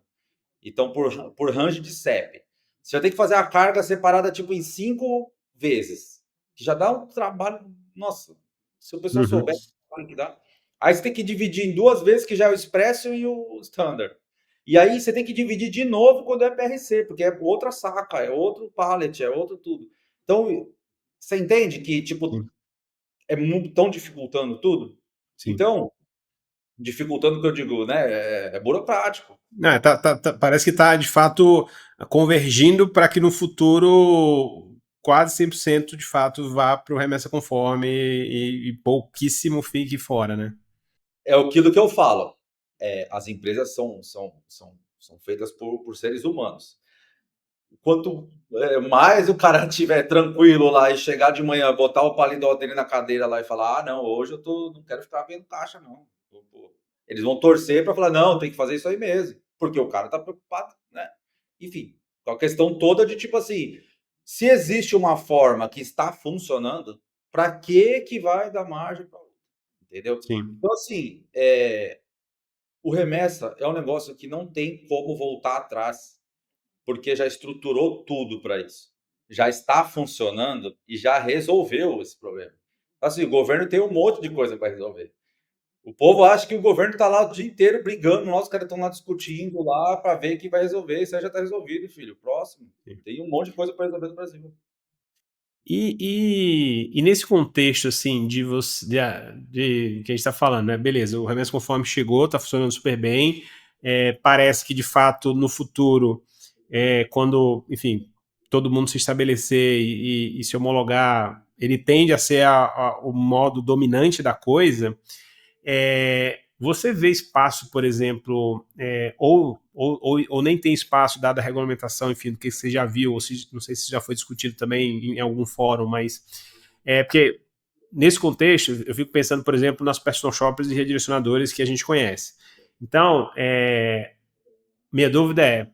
Então, por range de CEP. Você já tem que fazer a carga separada tipo em 5 vezes. Que já dá um trabalho. Nossa, se o pessoal uhum. souber o trabalho que dá. Aí você tem que dividir em 2 vezes, que já é o Expresso e o Standard. E aí você tem que dividir de novo quando é PRC, porque é outra saca, é outro pallet, é outro tudo. Então, você entende que, tipo, Sim, tão dificultando tudo? sim. Então, dificultando o que eu digo, né? É burocrático. Não, parece que está, de fato, convergindo para que no futuro quase 100% de fato vá para o remessa conforme e pouquíssimo fique fora, né? É aquilo que eu falo. As empresas são feitas por seres humanos. Quanto mais o cara estiver tranquilo lá e chegar de manhã, botar o paletó dele na cadeira lá e falar: ah, não, hoje não quero ficar vendo caixa, não. Eles vão torcer para falar: não, tem que fazer isso aí mesmo, porque o cara está preocupado, né? Enfim, a questão toda de tipo assim: se existe uma forma que está funcionando, para que vai dar margem para outra? Entendeu? Sim, Então, assim, o remessa é um negócio que não tem como voltar atrás, porque já estruturou tudo para isso. Já está funcionando e já resolveu esse problema. Assim, o governo tem um monte de coisa para resolver. O povo acha que o governo está lá o dia inteiro brigando, nós caras estão lá discutindo lá para ver quem vai resolver. Isso aí já está resolvido, filho. Próximo. sim. Tem um monte de coisa para resolver no Brasil. E nesse contexto, assim, de você, de que a gente está falando, né? Beleza, o remessa conforme chegou, está funcionando super bem. Parece que, de fato, no futuro, quando, enfim, todo mundo se estabelecer e se homologar, ele tende a ser o modo dominante da coisa. Você vê espaço, por exemplo, ou nem tem espaço, dada a regulamentação, enfim, do que você já viu, ou se, não sei se já foi discutido também em algum fórum, mas porque nesse contexto eu fico pensando, por exemplo, nas personal shoppers e redirecionadores que a gente conhece. Então, minha dúvida é,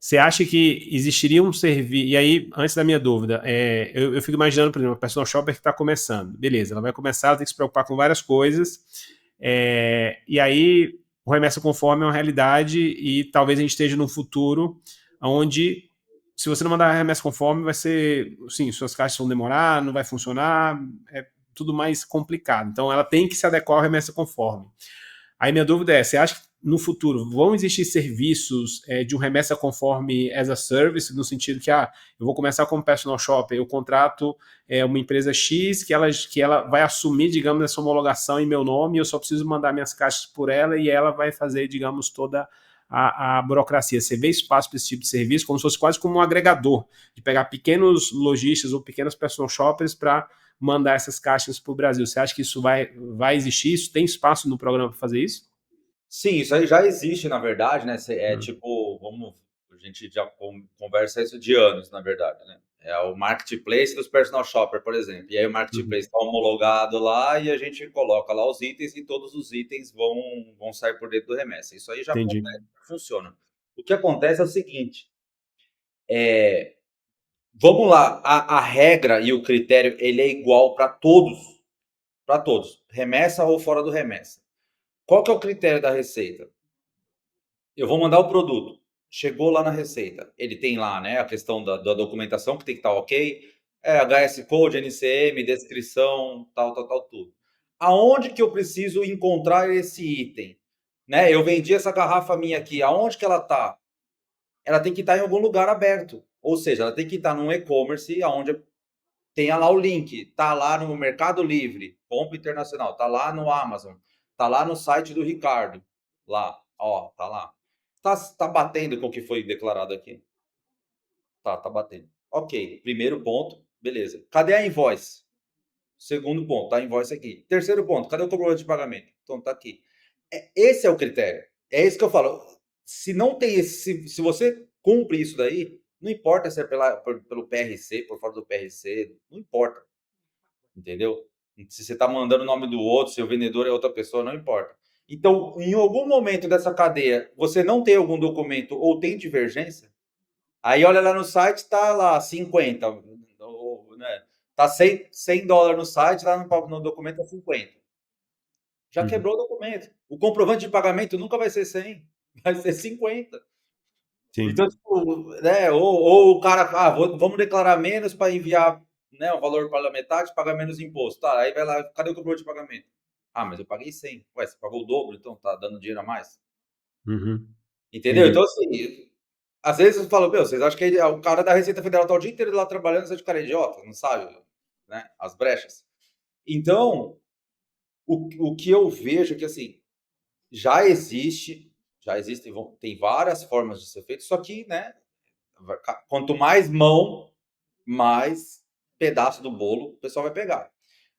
você acha que existiria um serviço. E aí, antes da minha dúvida, eu fico imaginando, por exemplo, a personal shopper que está começando. Beleza, ela vai começar, ela tem que se preocupar com várias coisas. E aí, o remessa conforme é uma realidade e talvez a gente esteja num futuro onde, se você não mandar remessa conforme, vai ser. Sim, suas caixas vão demorar, não vai funcionar, é tudo mais complicado. Então, ela tem que se adequar ao remessa conforme. Aí minha dúvida é, você acha que no futuro vão existir serviços de um remessa conforme as a service, no sentido que eu vou começar como personal shopper, eu contrato uma empresa X que ela vai assumir, digamos, essa homologação em meu nome, e eu só preciso mandar minhas caixas por ela e ela vai fazer, digamos, toda a burocracia. Você vê espaço para esse tipo de serviço como se fosse quase como um agregador, de pegar pequenos lojistas ou pequenos personal shoppers para mandar essas caixas para o Brasil. Você acha que isso vai existir? Isso tem espaço no programa para fazer isso? Sim, isso aí já existe, na verdade, né? Hum. Tipo, vamos A gente já conversa isso de anos, na verdade, né? É o marketplace dos personal shopper, por exemplo. E aí o marketplace está homologado lá e a gente coloca lá os itens e todos os itens vão sair por dentro do remessa. Isso aí já Entendi. acontece, funciona. O que acontece é o seguinte, vamos lá, a regra e o critério, ele é igual para todos, remessa ou fora do remessa. Qual que é o critério da Receita? Eu vou mandar o produto. Chegou lá na Receita. Ele tem lá, né, a questão da documentação que tem que estar ok. HS Code, NCM, descrição, tal, tudo. Aonde que eu preciso encontrar esse item? Né? Eu vendi essa garrafa minha aqui. Aonde que ela está? Ela tem que estar em algum lugar aberto. Ou seja, ela tem que estar num e-commerce onde tenha lá o link. Tá lá no Mercado Livre, compra internacional. Tá lá no Amazon. Tá lá no site do Ricardo. Lá, ó, tá lá. Tá batendo com o que foi declarado aqui? Tá batendo. Ok, primeiro ponto, beleza. Cadê a invoice? Segundo ponto, tá a invoice aqui. Terceiro ponto, cadê o comprovante de pagamento? Então tá aqui. Esse é o critério. É isso que eu falo. Se não tem esse, se você cumpre isso daí, não importa se é pelo PRC, por fora do PRC, não importa. Entendeu? Se você está mandando o nome do outro, se o vendedor é outra pessoa, não importa. Então, em algum momento dessa cadeia, você não tem algum documento ou tem divergência, aí olha lá no site, está lá 50, né? Tá $100 no site, lá no documento é 50. Já quebrou o documento. O comprovante de pagamento nunca vai ser 100, vai ser 50. Então, Sim. tipo, né, ou o cara, vamos declarar menos para enviar, né, o valor para a metade, pagar menos imposto. Tá, aí vai lá, cadê o comprovante de pagamento? Ah, mas eu paguei 100. Ué, você pagou o dobro, então tá dando dinheiro a mais? Uhum. Entendeu? Entendi. Então, assim, às vezes eu falo, meu, vocês acham que o cara da Receita Federal tá o dia inteiro lá trabalhando, você acha que o cara é idiota, não sabe, né, as brechas. Então, o que eu vejo é que, assim, já existe, tem várias formas de ser feito, só que, né, quanto mais mão, mais pedaço do bolo o pessoal vai pegar.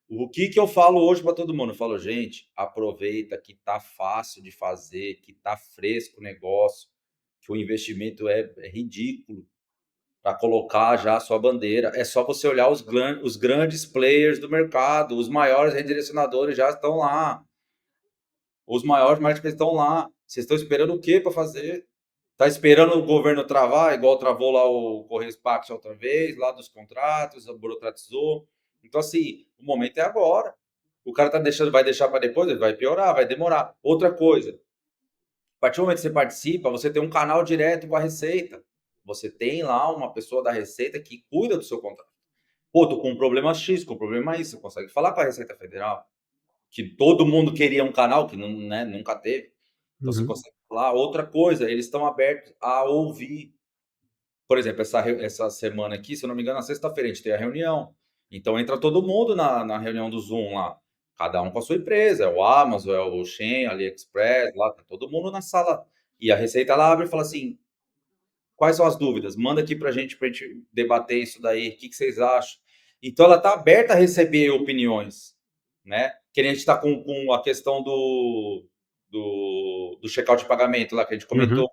O que eu falo hoje para todo mundo? Eu falo, gente, aproveita que tá fácil de fazer, que tá fresco o negócio, que o investimento é ridículo para colocar já a sua bandeira. É só você olhar os grandes players do mercado, os maiores redirecionadores já estão lá, os maiores marketplaces estão lá. Vocês estão esperando o quê para fazer? Tá esperando o governo travar, igual travou lá o Correios Pax outra vez, lá dos contratos, burocratizou. Então, assim, o momento é agora. O cara tá deixando, vai deixar para depois, ele vai piorar, vai demorar. Outra coisa, a partir do momento que você participa, você tem um canal direto com a Receita. Você tem lá uma pessoa da Receita que cuida do seu contrato. Pô, tô com um problema X, com um problema Y, você consegue falar com a Receita Federal, que todo mundo queria um canal, que não, né, nunca teve. Então, você Uhum. consegue falar. Outra coisa, eles estão abertos a ouvir. Por exemplo, essa semana aqui, se eu não me engano, na sexta-feira a gente tem a reunião. Então entra todo mundo na reunião do Zoom lá. Cada um com a sua empresa. É o Amazon, é o Shein, AliExpress, lá tá todo mundo na sala. E a Receita ela abre e fala assim: quais são as dúvidas? Manda aqui pra gente debater isso daí. O que vocês acham? Então ela está aberta a receber opiniões, né? Que a gente está com a questão do check-out de pagamento lá que a gente comentou. Uhum.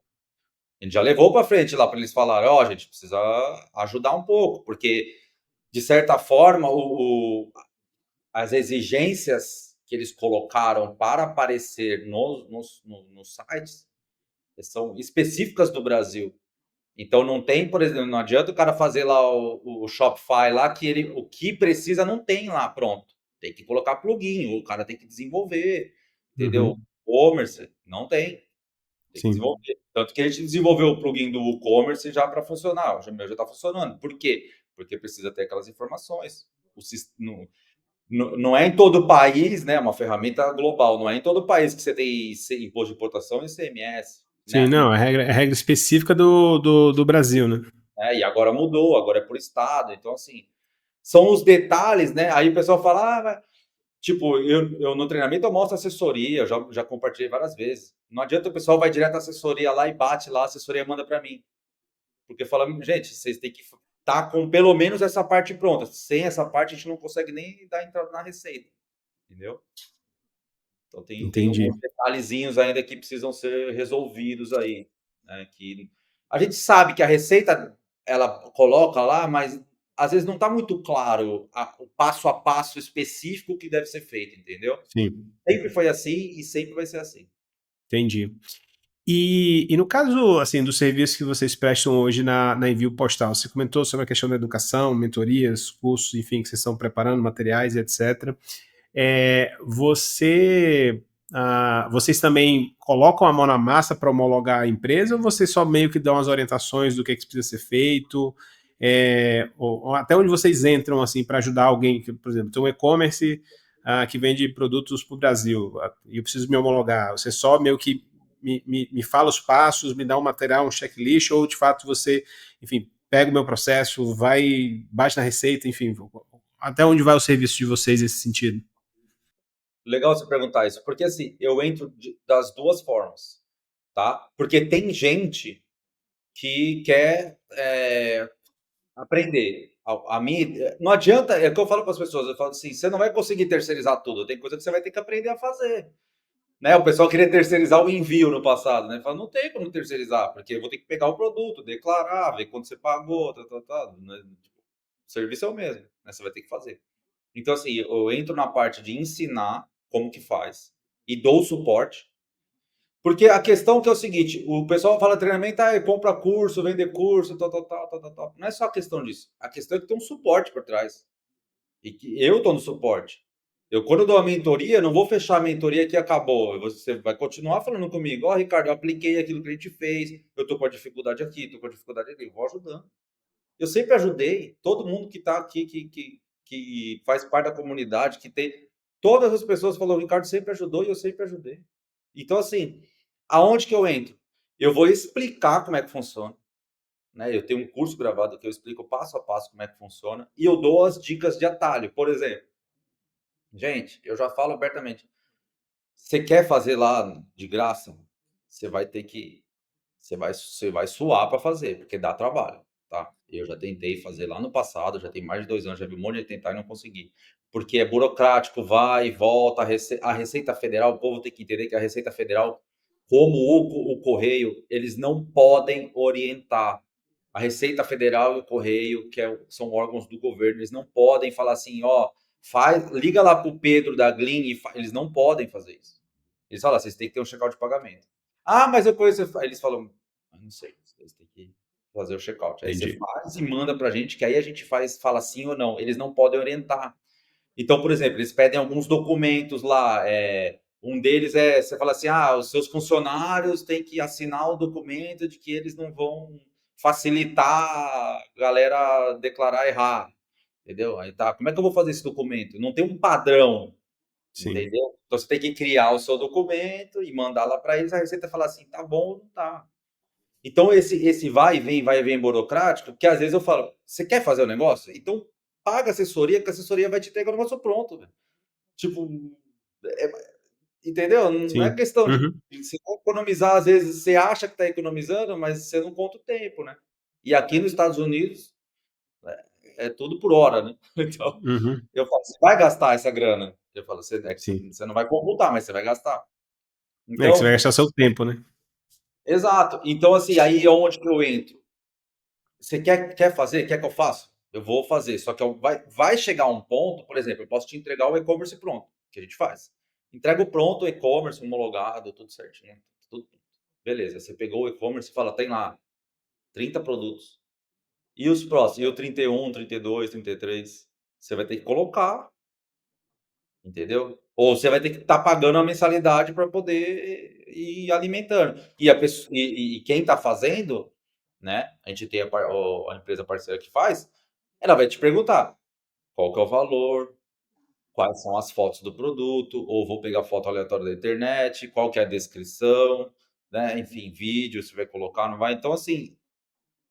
A gente já levou para frente lá para eles falarem, ó, a gente precisa ajudar um pouco, porque de certa forma as exigências que eles colocaram para aparecer nos sites são específicas do Brasil. Então não tem, por exemplo, não adianta o cara fazer lá o Shopify lá que o que precisa não tem lá pronto. Tem que colocar plugin, o cara tem que desenvolver, entendeu? Uhum. E-commerce não tem. Tem que Sim. desenvolver. Tanto que a gente desenvolveu o plugin do WooCommerce já para funcionar. O meu já está funcionando. Por quê? Porque precisa ter aquelas informações. Não é em todo o país, né? É uma ferramenta global. Não é em todo o país que você tem imposto de importação e ICMS. Sim, Né? não, é regra específica do Brasil, né? E agora mudou, agora é por estado. Então, assim, são os detalhes, né? Aí o pessoal fala, mas tipo, eu no treinamento eu mostro assessoria, eu já compartilhei várias vezes. Não adianta o pessoal vai direto à assessoria lá e bate lá, a assessoria manda para mim. Porque fala, gente, vocês têm que estar com pelo menos essa parte pronta. Sem essa parte a gente não consegue nem dar entrada na receita. Entendeu? Então tem Entendi. alguns detalhezinhos ainda que precisam ser resolvidos aí. Né? Que A gente sabe que a receita ela coloca lá, mas às vezes não está muito claro o passo a passo específico que deve ser feito, entendeu? Sim, Sempre foi assim e sempre vai ser assim. entendi. E no caso, assim, dos serviços que vocês prestam hoje na Envio Postal, você comentou sobre a questão da educação, mentorias, cursos, enfim, que vocês estão preparando, materiais e etc. Vocês também colocam a mão na massa para homologar a empresa ou vocês só meio que dão as orientações do que precisa ser feito? Ou até onde vocês entram assim para ajudar alguém que, por exemplo, tem um e-commerce que vende produtos para o Brasil e eu preciso me homologar. Você só meio que me fala os passos, me dá um material, um checklist, ou de fato você, enfim, pega o meu processo, vai, bate na receita, enfim, até onde vai o serviço de vocês nesse sentido? Legal você perguntar isso, porque assim, eu entro das duas formas, tá? Porque tem gente que quer aprender. A mim, não adianta, é o que eu falo para as pessoas, eu falo assim, você não vai conseguir terceirizar tudo, tem coisa que você vai ter que aprender a fazer. Né? O pessoal queria terceirizar o envio no passado, né? Fala, não tem como terceirizar, porque eu vou ter que pegar o produto, declarar, ver quanto você pagou, né? O serviço é o mesmo, né? Você vai ter que fazer. Então, assim, eu entro na parte de ensinar como que faz e dou suporte, porque a questão que é o seguinte, o pessoal fala treinamento, compra curso, vende curso, tal. Não é só a questão disso. A questão é que tem um suporte por trás. E que eu estou no suporte. Quando eu dou a mentoria, não vou fechar a mentoria que acabou. Você vai continuar falando comigo. Ó, Ricardo, eu apliquei aquilo que a gente fez. Eu estou com a dificuldade aqui, estou com a dificuldade ali. Eu vou ajudando. Eu sempre ajudei. Todo mundo que está aqui, que faz parte da comunidade, que tem. Todas as pessoas falaram, o Ricardo sempre ajudou e eu sempre ajudei. Então, assim, aonde que eu entro? Eu vou explicar como é que funciona. Né? Eu tenho um curso gravado que eu explico passo a passo como é que funciona e eu dou as dicas de atalho. Por exemplo, gente, eu já falo abertamente. Você quer fazer lá de graça? Você vai ter que você vai suar para fazer, porque dá trabalho, tá? Eu já tentei fazer lá no passado, já tem mais de 2 anos, já vi um monte de tentar e não consegui. Porque é burocrático, vai e volta, a Receita Federal, o povo tem que entender que a Receita Federal, como o Correio, eles não podem orientar. A Receita Federal e o Correio, são órgãos do governo, eles não podem falar assim, ó, liga lá pro Pedro da Glin, eles não podem fazer isso. Eles falam, vocês têm que ter um check-out de pagamento. Ah, mas eu conheço. Eles falam, não sei, vocês têm que fazer o check-out. Aí você Entendi. faz e manda pra gente, que aí a gente fala sim ou não. Eles não podem orientar. Então, por exemplo, eles pedem alguns documentos lá. Um deles você fala assim: os seus funcionários têm que assinar o documento de que eles não vão facilitar a galera declarar errado. Entendeu? Aí tá, como é que eu vou fazer esse documento? Não tem um padrão, Sim. entendeu? Então você tem que criar o seu documento e mandar lá para eles, a Receita fala assim, tá bom ou não tá. Então esse vai e vem burocrático, que às vezes eu falo, você quer fazer o negócio? Então paga assessoria, que a assessoria vai te entregar o negócio pronto. Velho. Tipo, é, entendeu? Não é Sim. questão de Uhum. você economizar, às vezes você acha que está economizando, mas você não conta o tempo, né? E aqui nos Estados Unidos é tudo por hora, né? Então, Uhum. eu falo, você vai gastar essa grana? Eu falo, Sim. você não vai computar, mas você vai gastar. É que você vai Então, gastar seu tempo, né? exato. Então, assim, aí é onde que eu entro. Você quer fazer? Quer que eu faça? Eu vou fazer. Só que vai chegar um ponto, por exemplo, eu posso te entregar o e-commerce pronto, que a gente faz. Entrega o pronto, o e-commerce homologado, tudo certinho. Tudo. Beleza, você pegou o e-commerce e fala, tem lá 30 produtos. E os próximos? E o 31, 32, 33? Você vai ter que colocar, entendeu? Ou você vai ter que estar pagando a mensalidade para poder ir alimentando. E quem está fazendo, né? A gente tem a empresa parceira que faz, ela vai te perguntar qual que é o valor, quais são as fotos do produto, ou vou pegar foto aleatória da internet, qual que é a descrição, né? Enfim, vídeo, você vai colocar, não vai. Então, assim,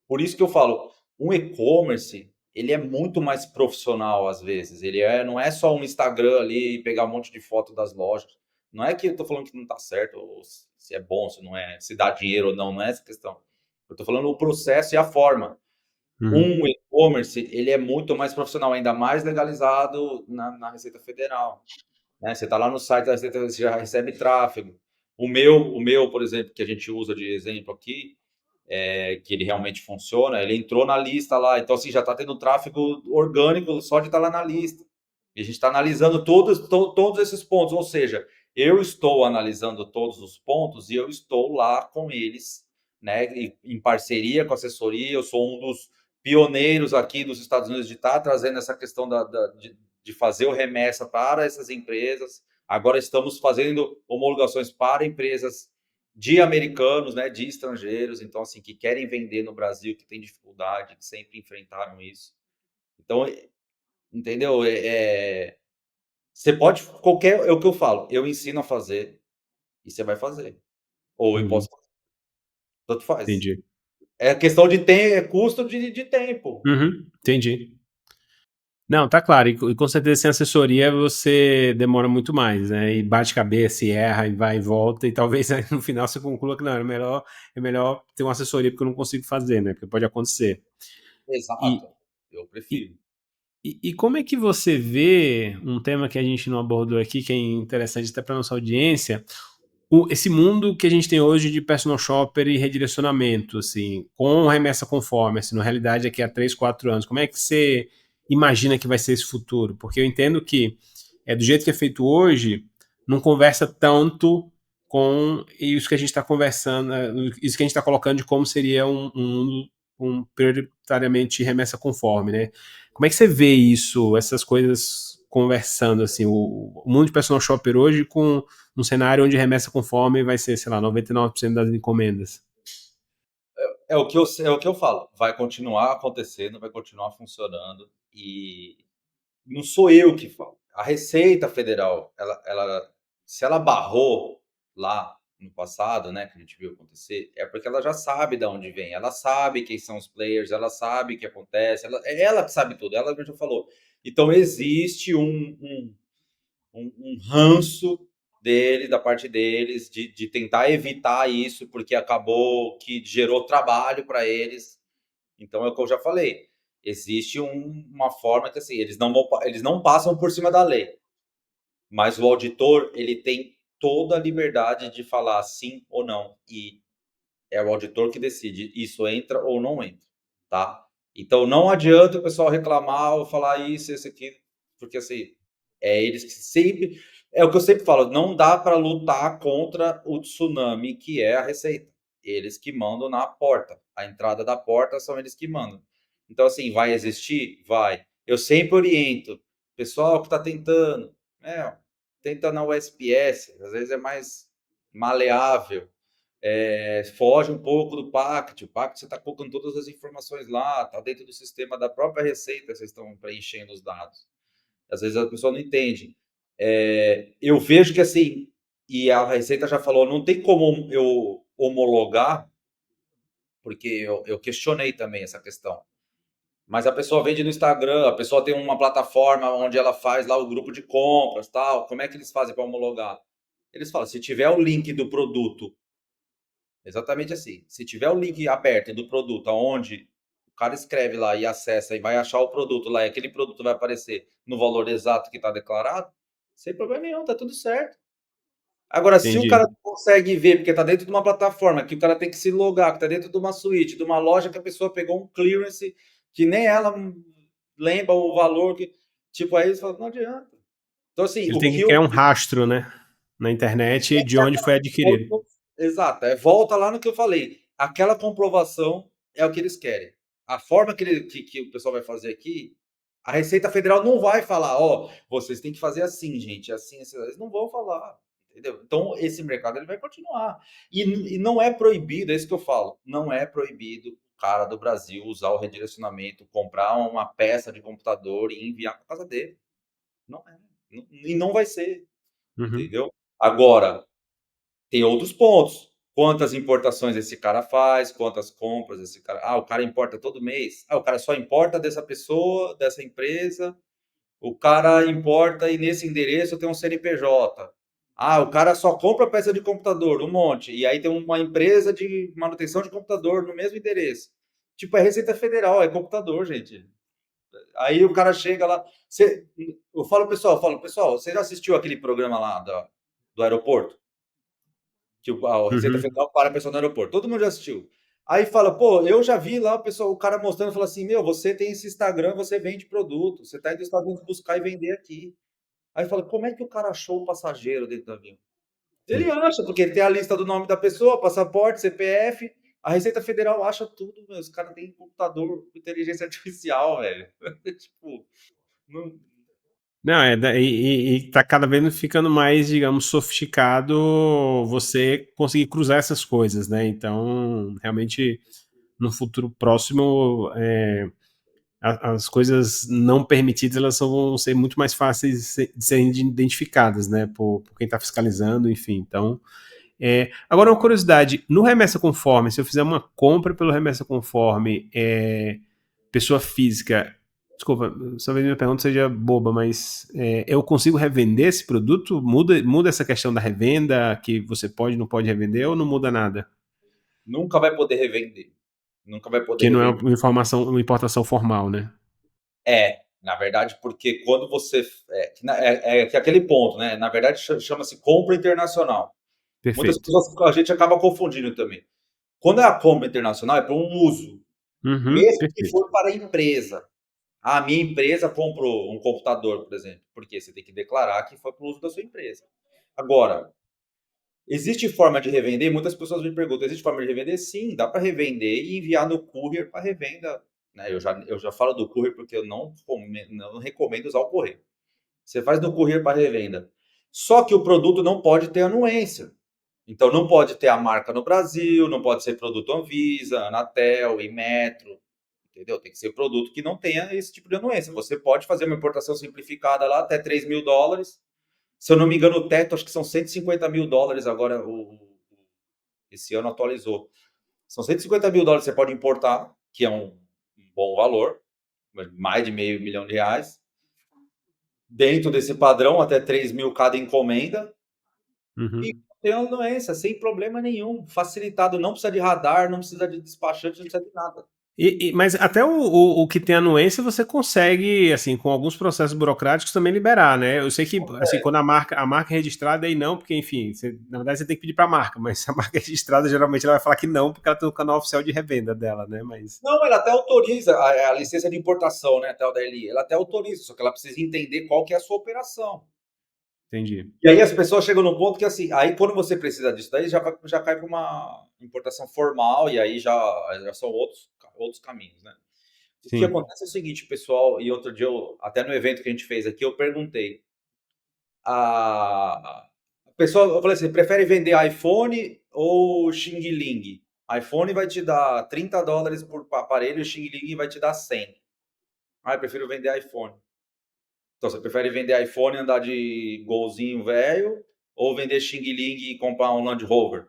por isso que eu falo, um e-commerce, ele é muito mais profissional às vezes. Não é só um Instagram ali e pegar um monte de foto das lojas. Não é que eu tô falando que não tá certo, ou se é bom, se não é, se dá dinheiro ou não, não é essa questão. Eu tô falando o processo e a forma. Uhum. Um e-commerce, ele é muito mais profissional, ainda mais legalizado na Receita Federal. Né? Você tá lá no site da Receita, você já recebe tráfego. O meu, por exemplo, que a gente usa de exemplo aqui, que ele realmente funciona, ele entrou na lista lá. Então, assim, já está tendo tráfego orgânico só de estar lá na lista. E a gente está analisando todos esses pontos. Ou seja, eu estou analisando todos os pontos e eu estou lá com eles, né, em parceria com a assessoria. Eu sou um dos pioneiros aqui dos Estados Unidos de estar trazendo essa questão de fazer o remessa para essas empresas. Agora estamos fazendo homologações para empresas de americanos, né, de estrangeiros, então assim, que querem vender no Brasil, que tem dificuldade, que sempre enfrentaram isso. Então, entendeu? Você pode qualquer, é o que eu falo, eu ensino a fazer e você vai fazer. Ou eu Uhum, posso, tanto faz. entendi. É questão de tempo, é custo de tempo. Uhum, entendi. Não, tá claro. E com certeza sem assessoria você demora muito mais, né? E bate cabeça, e erra, e vai e volta, e talvez aí no final você conclua que não, é melhor ter uma assessoria porque eu não consigo fazer, né? Porque pode acontecer. E, Exato. Eu e, prefiro. e como é que você vê um tema que a gente não abordou aqui, que é interessante até para nossa audiência, esse mundo que a gente tem hoje de personal shopper e redirecionamento, assim, com remessa conforme, assim, na realidade daqui a 3, 4 anos, como é que você imagina que vai ser esse futuro? Porque eu entendo que do jeito que é feito hoje, não conversa tanto com isso que a gente está conversando, isso que a gente está colocando de como seria um prioritariamente remessa conforme, né? Como é que você vê isso, essas coisas conversando, assim, o mundo de personal shopper hoje com um cenário onde remessa conforme vai ser, sei lá, 99% das encomendas? É o que eu falo. Vai continuar acontecendo, vai continuar funcionando e não sou eu que falo. A Receita Federal, se ela barrou lá no passado, né, que a gente viu acontecer, é porque ela já sabe de onde vem, ela sabe quem são os players, ela sabe o que acontece, é ela que sabe tudo, ela já falou. Então existe um ranço da parte deles, de tentar evitar isso, porque acabou que gerou trabalho para eles. Então é o que eu já falei. Existe uma forma que assim, eles não passam por cima da lei, mas o auditor ele tem toda a liberdade de falar sim ou não. E é o auditor que decide isso entra ou não entra, tá? Então não adianta o pessoal reclamar ou falar isso aqui, porque assim, é eles que sempre. É o que eu sempre falo, não dá para lutar contra o tsunami que é a Receita. Eles que mandam na porta. A entrada da porta são eles que mandam. Então, assim, vai existir? Vai. Eu sempre oriento. Pessoal que está tentando, tenta na USPS, às vezes é mais maleável, foge um pouco do PACT. O PACT você está colocando todas as informações lá, está dentro do sistema da própria Receita, vocês estão preenchendo os dados. Às vezes a pessoa não entende. Eu vejo que assim, e a Receita já falou, não tem como eu homologar, porque eu questionei também essa questão. Mas a pessoa vende no Instagram, a pessoa tem uma plataforma onde ela faz lá o grupo de compras, tal. Como é que eles fazem para homologar? Eles falam, se tiver o link do produto. Exatamente assim. Se tiver o link aberto do produto, aonde o cara escreve lá e acessa e vai achar o produto lá, e aquele produto vai aparecer no valor exato que está declarado, sem problema nenhum, tá tudo certo. Agora, se o cara Entendi. não consegue ver, porque está dentro de uma plataforma, que o cara tem que se logar, que está dentro de uma suíte, de uma loja que a pessoa pegou um clearance que nem ela lembra o valor que. Tipo, aí eles falam, não adianta. Então, assim, Ele o tem que que criar eu um rastro, né, na internet de onde foi adquirido. Exato, volta lá no que eu falei. Aquela comprovação é o que eles querem. A forma que o pessoal vai fazer aqui, a Receita Federal não vai falar, ó, vocês têm que fazer assim, gente, assim, eles não vão falar, entendeu? Então, esse mercado ele vai continuar. E não é proibido, é isso que eu falo, não é proibido o cara do Brasil usar o redirecionamento, comprar uma peça de computador e enviar para casa dele. Não é. E não vai ser, Uhum. entendeu? Agora, tem outros pontos. Quantas importações esse cara faz, quantas compras esse cara. Ah, o cara importa todo mês. Ah, o cara só importa dessa pessoa, dessa empresa. O cara importa e nesse endereço tem um CNPJ. Ah, o cara só compra peça de computador, um monte. E aí tem uma empresa de manutenção de computador no mesmo endereço. Tipo, é Receita Federal, é computador, gente. Aí o cara chega lá. Eu falo, pessoal, você já assistiu aquele programa lá do aeroporto? Que a Receita Uhum. Federal para a pessoa no aeroporto. Todo mundo já assistiu. Aí fala, pô, eu já vi lá o cara mostrando, fala assim, meu, você tem esse Instagram, você vende produto, você tá indo nos Estados Unidos buscar e vender aqui. Aí fala, como é que o cara achou o passageiro dentro do avião? Ele acha, porque ele tem a lista do nome da pessoa, passaporte, CPF, a Receita Federal acha tudo, meu, os caras têm computador com inteligência artificial, velho. Tipo, não... Não, e tá cada vez ficando mais, digamos, sofisticado você conseguir cruzar essas coisas, né? Então, realmente, no futuro próximo, as coisas não permitidas elas vão ser muito mais fáceis de serem identificadas, né? Por quem está fiscalizando, enfim. Então, agora, uma curiosidade: no Remessa Conforme, se eu fizer uma compra pelo Remessa Conforme, pessoa física. Desculpa, talvez minha pergunta seja boba, mas eu consigo revender esse produto? Muda essa questão da revenda, que você pode não pode revender, ou não muda nada? Nunca vai poder revender. Nunca vai poder Que não é revender. uma importação formal, né? Na verdade, porque quando você. Que aquele ponto, né? Na verdade, chama-se compra internacional. Muitas Perfeito. pessoas, a gente acaba confundindo também. Quando é a compra internacional, é para um uso, Uhum, mesmo que perfeito. for para a empresa. A minha empresa comprou um computador, por exemplo, porque você tem que declarar que foi para o uso da sua empresa. Agora, existe forma de revender? Muitas pessoas me perguntam: existe forma de revender? Sim, dá para revender e enviar no courier para revenda. Né? Eu já falo do courier porque eu não recomendo usar o correio. Você faz no courier para revenda. Só que o produto não pode ter anuência. Então não pode ter a marca no Brasil, não pode ser produto Anvisa, Anatel, Inmetro, entendeu? Tem que ser produto que não tenha esse tipo de anuência. Você pode fazer uma importação simplificada lá até $3.000. Se eu não me engano, o teto acho que são $150.000 agora. Esse ano atualizou. São $150.000 que você pode importar, que é um bom valor, mais de meio milhão de reais. Dentro desse padrão, até 3 mil cada encomenda. E Uhum. tem uma doença, sem problema nenhum. Facilitado, não precisa de radar, não precisa de despachante, não precisa de nada. Mas até o que tem anuência você consegue, assim, com alguns processos burocráticos também liberar, né? Eu sei que, assim, quando a marca é registrada, aí não, porque, enfim, na verdade você tem que pedir para a marca, mas se a marca é registrada, geralmente ela vai falar que não, porque ela tem o canal oficial de revenda dela, né? Mas, Não, ela até autoriza a licença de importação, né? Até o DLI. Ela até autoriza, só que ela precisa entender qual que é a sua operação. entendi. E aí as pessoas chegam num ponto que assim, aí quando você precisa disso daí, já cai para uma importação formal e aí já são outros caminhos, né? O que Sim. acontece é o seguinte, pessoal, e outro dia, até no evento que a gente fez aqui, eu perguntei. A pessoa, eu falei assim, prefere vender iPhone ou Xing Ling? iPhone vai te dar $30 por aparelho, Xing Ling vai te dar 100. Ah, eu prefiro vender iPhone. Então, você prefere vender iPhone e andar de golzinho velho ou vender Xing Ling e comprar um Land Rover?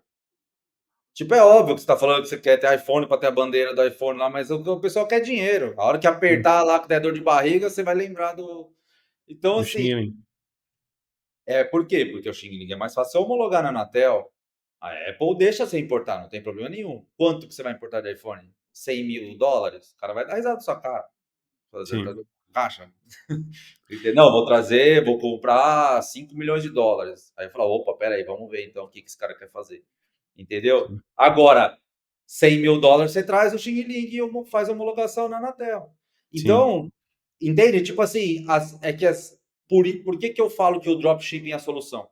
Tipo, é óbvio que você tá falando que você quer ter iPhone para ter a bandeira do iPhone lá, mas o pessoal quer dinheiro. A hora que apertar lá, que der dor de barriga, você vai lembrar do... Então, Do assim, Xing. por quê? Porque o Xing Ling é mais fácil homologar na Anatel. A Apple deixa você importar, não tem problema nenhum. Quanto que você vai importar de iPhone? $100.000? O cara vai dar risada da sua cara. Fazer Sim. caixa. Não, vou comprar $5 milhões. Aí eu falo, opa, peraí, vamos ver então o que esse cara quer fazer. Entendeu? Sim. Agora, $100.000 você traz o Xing Ling e faz a homologação na Anatel. Sim. Então, entende? Tipo assim, por que eu falo que o dropshipping é a solução?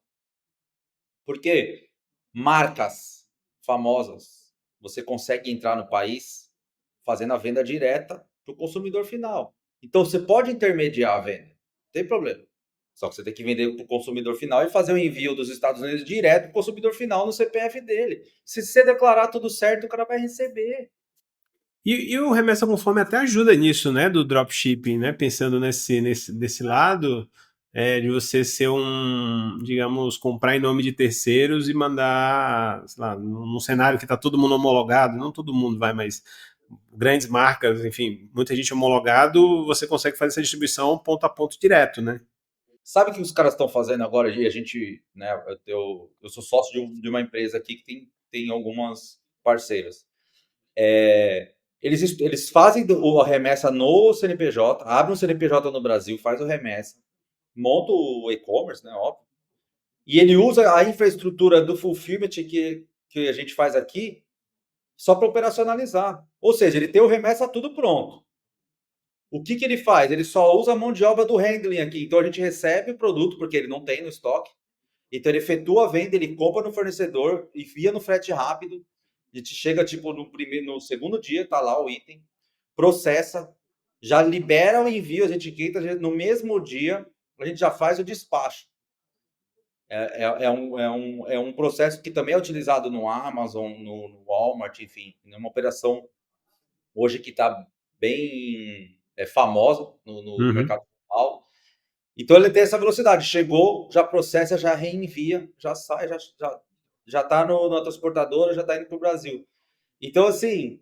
Porque marcas famosas, você consegue entrar no país fazendo a venda direta para o consumidor final. Então, você pode intermediar a venda, não tem problema. Só que você tem que vender para o consumidor final e fazer o envio dos Estados Unidos direto para o consumidor final no CPF dele. Se você declarar tudo certo, o cara vai receber. E o Remessa Conforme até ajuda nisso, né, do dropshipping, né, pensando desse lado, de você ser digamos, comprar em nome de terceiros e mandar, sei lá, num cenário que está todo mundo homologado, não todo mundo vai, mas grandes marcas, enfim, muita gente homologado, você consegue fazer essa distribuição ponto a ponto direto, né? Sabe o que os caras estão fazendo agora? E a gente, né, eu sou sócio de uma empresa aqui que tem algumas parceiras. Eles fazem a remessa no CNPJ, abrem um CNPJ no Brasil, faz a remessa, monta o e-commerce, né, óbvio, e ele usa a infraestrutura do fulfillment que a gente faz aqui, só para operacionalizar. Ou seja, ele tem o remessa tudo pronto. O que ele faz? Ele só usa a mão de obra do handling aqui. Então a gente recebe o produto, porque ele não tem no estoque. Então ele efetua a venda, ele compra no fornecedor, envia no frete rápido. A gente chega tipo no segundo dia, tá lá o item, processa, já libera o envio, as etiquetas, no mesmo dia a gente já faz o despacho. É um processo que também é utilizado no Amazon, no Walmart, enfim, é uma operação hoje que está bem famosa no Uhum. mercado global. Então ele tem essa velocidade, chegou, já processa, já reenvia, já sai, já está na transportadora, já está indo para o Brasil. Então, assim,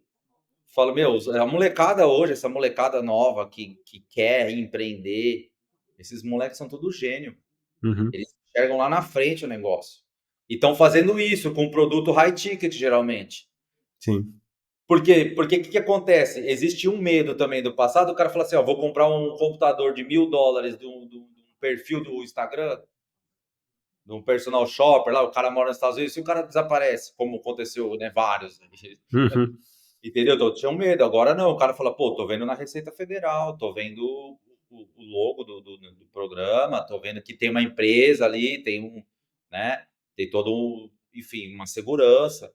falo, meu, a molecada hoje, essa molecada nova que quer empreender, esses moleques são tudo gênio. Uhum. Eles enxergam lá na frente o negócio. E estão fazendo isso com produto high ticket, geralmente. Sim. Por quê? Porque o que acontece? Existe um medo também do passado. O cara fala assim: ó, vou comprar um computador de $1.000 do perfil do Instagram, de um personal shopper lá. O cara mora nos Estados Unidos e o cara desaparece, como aconteceu, né? Vários. Uhum. Entendeu? Então, eu tinha um medo. Agora não. O cara fala: pô, tô vendo na Receita Federal, tô vendo o logo do programa, tô vendo que tem uma empresa ali, tem um, né? Tem todo um, enfim, uma segurança.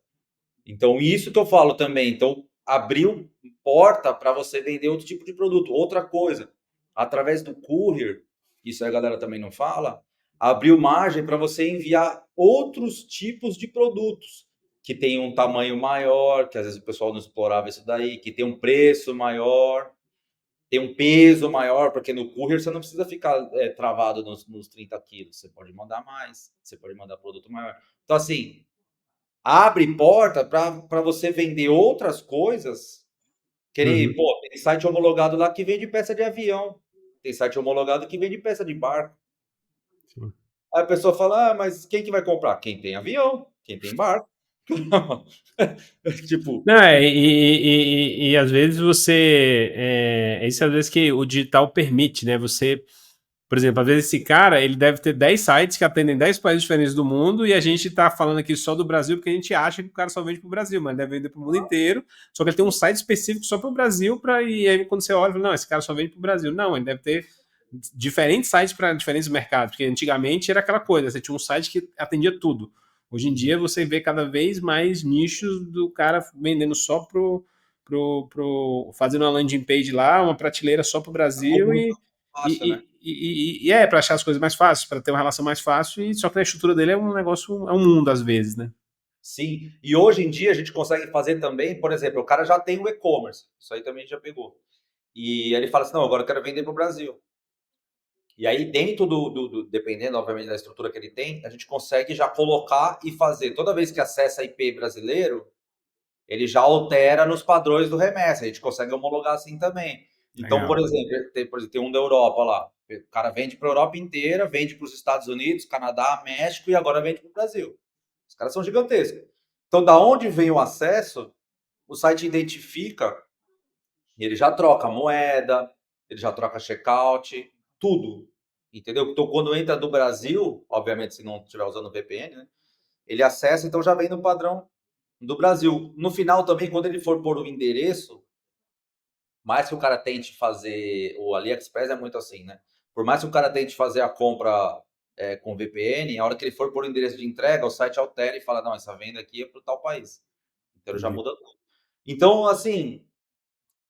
Então, isso que eu falo também. Então, abriu porta para você vender outro tipo de produto. Outra coisa, através do courier, isso aí a galera também não fala, abriu margem para você enviar outros tipos de produtos que tem um tamanho maior, que às vezes o pessoal não explorava isso daí, que tem um preço maior, tem um peso maior, porque no courier você não precisa ficar travado nos 30 quilos, você pode mandar mais, você pode mandar produto maior. Então, assim, abre porta para você vender outras coisas. Que nem, Uhum. pô, tem site homologado lá que vende peça de avião. Tem site homologado que vende peça de barco. Sim. Aí a pessoa fala, ah, mas quem que vai comprar? Quem tem avião, quem tem barco. Tipo, Não, e às vezes você. Isso às vezes que o digital permite, né? Você, por exemplo, às vezes esse cara ele deve ter 10 sites que atendem 10 países diferentes do mundo e a gente tá falando aqui só do Brasil porque a gente acha que o cara só vende pro Brasil, mas ele deve vender pro mundo inteiro. Só que ele tem um site específico só pro Brasil, e aí quando você olha, fala, não, esse cara só vende pro Brasil. Não, ele deve ter diferentes sites para diferentes mercados, porque antigamente era aquela coisa, você tinha um site que atendia tudo. Hoje em dia você vê cada vez mais nichos do cara vendendo só fazendo uma landing page lá, uma prateleira só pro Brasil como tá fácil, né? e para achar as coisas mais fáceis, para ter uma relação mais fácil, e só que a estrutura dele é um negócio, é um mundo às vezes, né? Sim, e hoje em dia a gente consegue fazer também, por exemplo, o cara já tem o e-commerce, isso aí também já pegou. E ele fala assim, não, agora eu quero vender para o Brasil. E aí, dentro dependendo, obviamente, da estrutura que ele tem, a gente consegue já colocar e fazer. Toda vez que acessa IP brasileiro, ele já altera nos padrões do remessa. A gente consegue homologar assim também. Então, Legal. por exemplo, tem um da Europa lá. O cara vende para a Europa inteira, vende para os Estados Unidos, Canadá, México e agora vende para o Brasil. Os caras são gigantescos. Então, da onde vem o acesso, o site identifica e ele já troca a moeda, ele já troca checkout, tudo. Entendeu? Então, quando entra do Brasil, obviamente, se não estiver usando VPN, né? Ele acessa, então já vem no padrão do Brasil. No final também, quando ele for pôr o endereço, mais que o cara tente fazer, o AliExpress é muito assim, né? Por mais que o cara tente fazer a compra com VPN, a hora que ele for pôr o endereço de entrega, o site altera e fala, não, essa venda aqui é para tal país. Então ele já Entendi. muda tudo. Então, assim,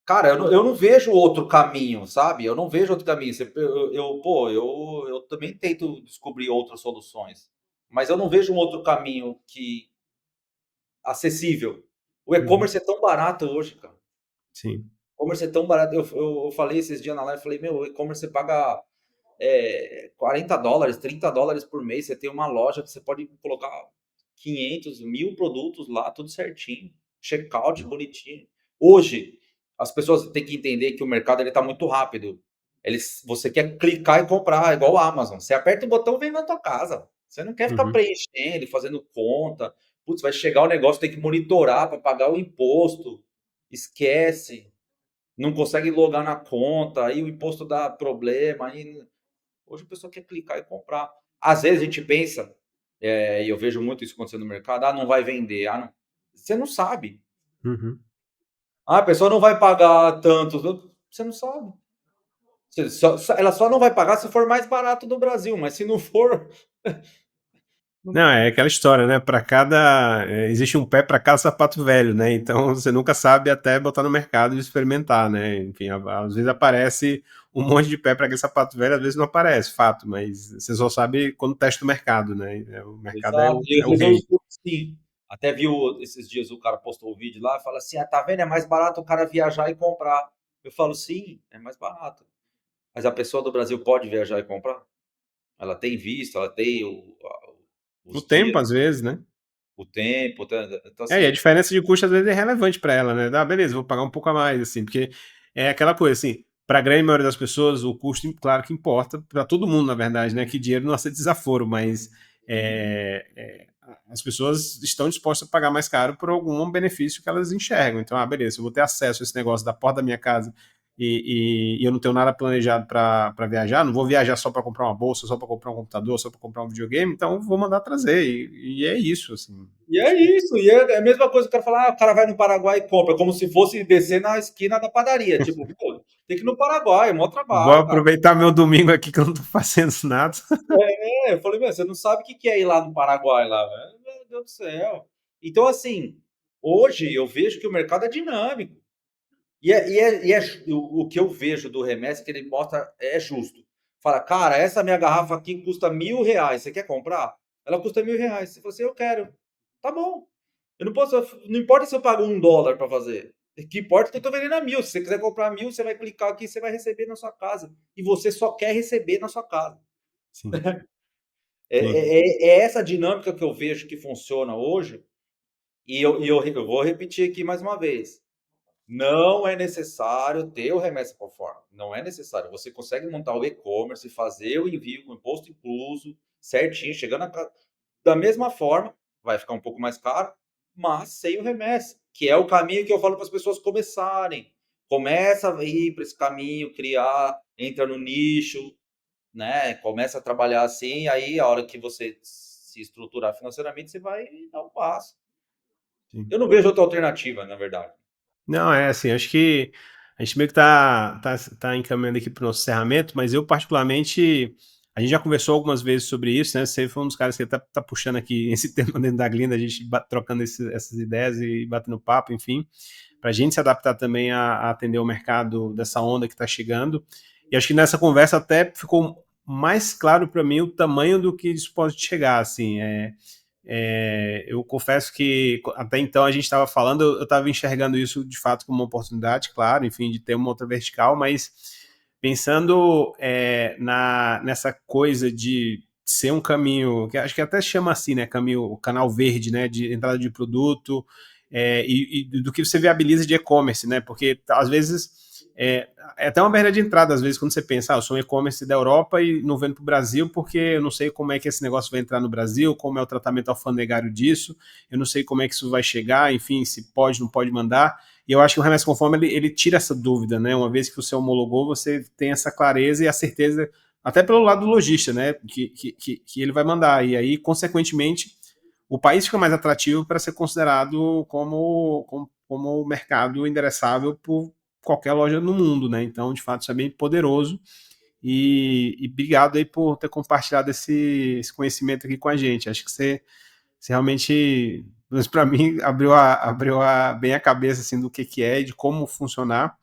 cara, eu não vejo outro caminho, sabe? Eu não vejo outro caminho. Eu também tento descobrir outras soluções, mas eu não vejo um outro caminho que acessível. O Uhum. e-commerce é tão barato hoje, cara. Sim. O e-commerce é tão barato. Eu falei esses dias na live, falei, meu, o e-commerce você paga $40, $30 por mês. Você tem uma loja que você pode colocar 500, 1.000 produtos lá, tudo certinho. Checkout bonitinho. Hoje, as pessoas têm que entender que o mercado está muito rápido. Você quer clicar e comprar, igual o Amazon. Você aperta o botão, vem na tua casa. Você não quer ficar Uhum. preenchendo, fazendo conta. Putz, vai chegar o negócio, tem que monitorar para pagar o imposto. Esquece. Não consegue logar na conta, aí o imposto dá problema. Hoje a pessoa quer clicar e comprar. Às vezes a gente pensa, e eu vejo muito isso acontecendo no mercado, não vai vender. Não. Você não sabe. Uhum. Ah, a pessoa não vai pagar tanto. Você não sabe. Ela só não vai pagar se for mais barato do Brasil, mas se não for. Não, é aquela história, né? Para cada. Existe um pé para cada sapato velho, né? Então você nunca sabe até botar no mercado e experimentar, né? Enfim, às vezes aparece um monte de pé para aquele sapato velho, às vezes não aparece, fato, mas você só sabe quando testa o mercado, né? O mercado é Exato. o, E é às o vezes eu rei. escuto assim. Até viu esses dias o cara postou um vídeo lá e fala assim: ah, tá vendo? É mais barato o cara viajar e comprar. Eu falo, sim, é mais barato. Mas a pessoa do Brasil pode viajar e comprar? Ela tem visto, ela tem O os tempo, dias, às vezes, né? o tempo. Então, E a assim, diferença de custo às vezes é relevante para ela, né? Ah, beleza, vou pagar um pouco a mais, assim, porque é aquela coisa, assim, para a grande maioria das pessoas, o custo, claro que importa, para todo mundo, na verdade, né? Que dinheiro não aceita desaforo, mas as pessoas estão dispostas a pagar mais caro por algum benefício que elas enxergam. Então, ah, beleza, eu vou ter acesso a esse negócio da porta da minha casa e eu não tenho nada planejado para viajar, não vou viajar só para comprar uma bolsa, só para comprar um computador, só para comprar um videogame, então vou mandar trazer. E é isso, assim. e Acho é que isso, e é a mesma coisa que o cara falar, ah, o cara vai no Paraguai e compra, como se fosse descer na esquina da padaria. Tipo, pô, tem que ir no Paraguai, é maior vou trabalho, cara. aproveitar meu domingo aqui que eu não tô fazendo nada. Eu falei, meu, você não sabe o que que é ir lá no Paraguai lá, velho. Meu Deus do céu. Então, assim, hoje eu vejo que o mercado é dinâmico. O que eu vejo do Remessa que ele mostra é justo. Fala, cara, essa minha garrafa aqui custa R$ 1.000. Você quer comprar? Ela custa R$ 1.000. Você fala assim, eu quero. Tá bom. Eu não posso. Não importa se eu pago US$ 1 para fazer. O que importa é que eu tô vendendo a 1.000. Se você quiser comprar 1.000, você vai clicar aqui, você vai receber na sua casa. E você só quer receber na sua casa. Sim, É, sim, é essa dinâmica que eu vejo que funciona hoje. E eu vou repetir aqui mais uma vez. Não é necessário ter o remessa pro forma. Não é necessário. Você consegue montar o e-commerce, fazer o envio com imposto incluso, certinho, chegando da mesma forma, vai ficar um pouco mais caro, mas sem o remessa, que é o caminho que eu falo para as pessoas começarem. Começa a ir para esse caminho, criar, entra no nicho, né? Começa a trabalhar assim, aí a hora que você se estruturar financeiramente, você vai dar um passo. sim. Eu não vejo outra alternativa, na verdade. Não, é assim, acho que a gente meio que tá encaminhando aqui para o nosso encerramento, mas eu particularmente, a gente já conversou algumas vezes sobre isso, né? Você foi um dos caras que tá puxando aqui esse tema dentro da Glinda, a gente trocando essas ideias e batendo papo, enfim, para a gente se adaptar também a atender o mercado dessa onda que está chegando. E acho que nessa conversa até ficou mais claro para mim o tamanho do que isso pode chegar, assim, eu confesso que até então a gente estava falando, eu estava enxergando isso de fato como uma oportunidade, claro, enfim, de ter uma outra vertical, mas pensando nessa coisa de ser um caminho, que acho que até chama assim, né, caminho, o canal verde, né, de entrada de produto, e do que você viabiliza de e-commerce, né, porque às vezes é até uma barreira de entrada, às vezes, quando você pensa, eu sou um e-commerce da Europa e não vendo para o Brasil porque eu não sei como é que esse negócio vai entrar no Brasil, como é o tratamento alfandegário disso, eu não sei como é que isso vai chegar, enfim, se pode, não pode mandar. E eu acho que o Remessa Conforme ele tira essa dúvida, né? Uma vez que você homologou, você tem essa clareza e a certeza, até pelo lado do lojista, né? Que ele vai mandar. E aí, consequentemente, o país fica mais atrativo para ser considerado como mercado endereçável por qualquer loja no mundo, né? Então, de fato, isso é bem poderoso. E obrigado aí por ter compartilhado esse conhecimento aqui com a gente. Acho que você realmente, para mim, abriu bem a cabeça assim, do que é e de como funcionar.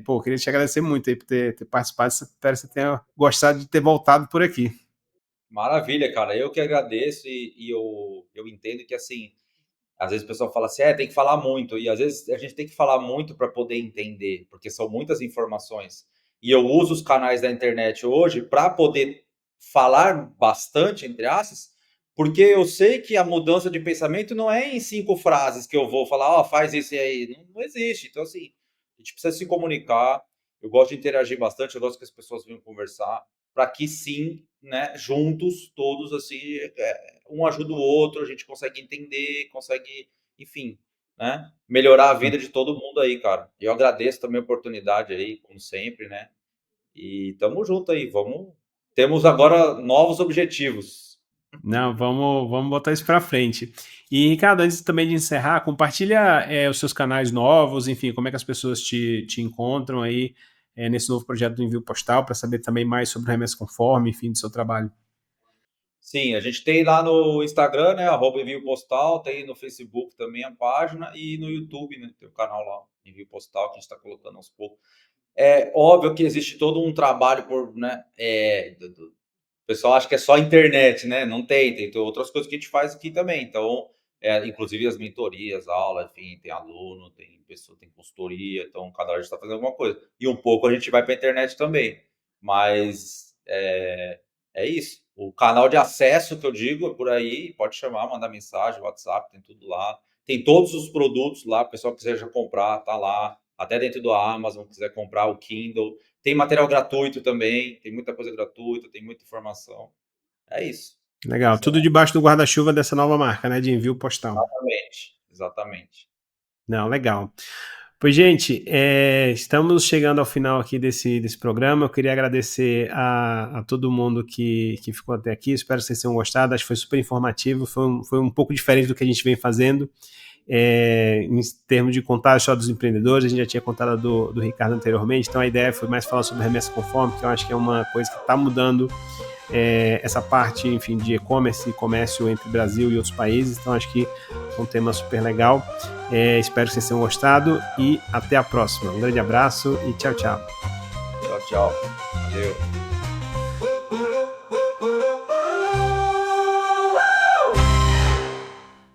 Pô, queria te agradecer muito aí por ter participado. Espero que você tenha gostado de ter voltado por aqui. Maravilha, cara. Eu que agradeço e eu entendo que, assim, às vezes o pessoal fala assim, tem que falar muito. E às vezes a gente tem que falar muito para poder entender, porque são muitas informações. E eu uso os canais da internet hoje para poder falar bastante, entre aspas, porque eu sei que a mudança de pensamento não é em 5 frases que eu vou falar, ó, faz isso aí. Não, não existe. Então, assim, a gente precisa se comunicar. Eu gosto de interagir bastante, eu gosto que as pessoas venham conversar, para que sim, né, juntos, todos, assim, um ajuda o outro, a gente consegue entender, consegue, enfim, né, melhorar a vida de todo mundo aí, cara. E eu agradeço também a oportunidade aí, como sempre, né? E tamo junto aí, vamos. Temos agora novos objetivos. Não, vamos botar isso para frente. E, Ricardo, antes também de encerrar, compartilha os seus canais novos, enfim, como é que as pessoas te encontram aí nesse novo projeto do Envio Postal, para saber também mais sobre o Remessa Conforme, enfim, do seu trabalho. Sim, a gente tem lá no Instagram, né, @envio postal, tem no Facebook também a página e no YouTube, né, tem o canal lá, Envio Postal, que a gente está colocando aos poucos. É óbvio que existe todo um trabalho por, né, o pessoal acha que é só internet, né? Não tem outras coisas que a gente faz aqui também. Então, inclusive as mentorias, aula, enfim, tem aluno, tem pessoa, tem consultoria, então cada hora a gente está fazendo alguma coisa. E um pouco a gente vai para a internet também. Mas é isso. O canal de acesso que eu digo é por aí, pode chamar, mandar mensagem, WhatsApp, tem tudo lá. Tem todos os produtos lá, o pessoal que quiser já comprar, tá lá. Até dentro do Amazon, quiser comprar o Kindle. Tem material gratuito também, tem muita coisa gratuita, tem muita informação. É isso. Legal, tudo debaixo do guarda-chuva dessa nova marca, né, de envio postal. Exatamente. Não, legal. Pois, gente, estamos chegando ao final aqui desse programa. Eu queria agradecer a todo mundo que ficou até aqui. Espero que vocês tenham gostado. Acho que foi super informativo. Foi um pouco diferente do que a gente vem fazendo. Em termos de contar a história dos empreendedores, a gente já tinha contado do Ricardo anteriormente. Então, a ideia foi mais falar sobre remessa conforme, que eu acho que é uma coisa que está mudando essa parte, enfim, de e-commerce e comércio entre Brasil e outros países. Então, acho que é um tema super legal. Espero que vocês tenham gostado e até a próxima. Um grande abraço e tchau, tchau. Tchau, tchau. Valeu.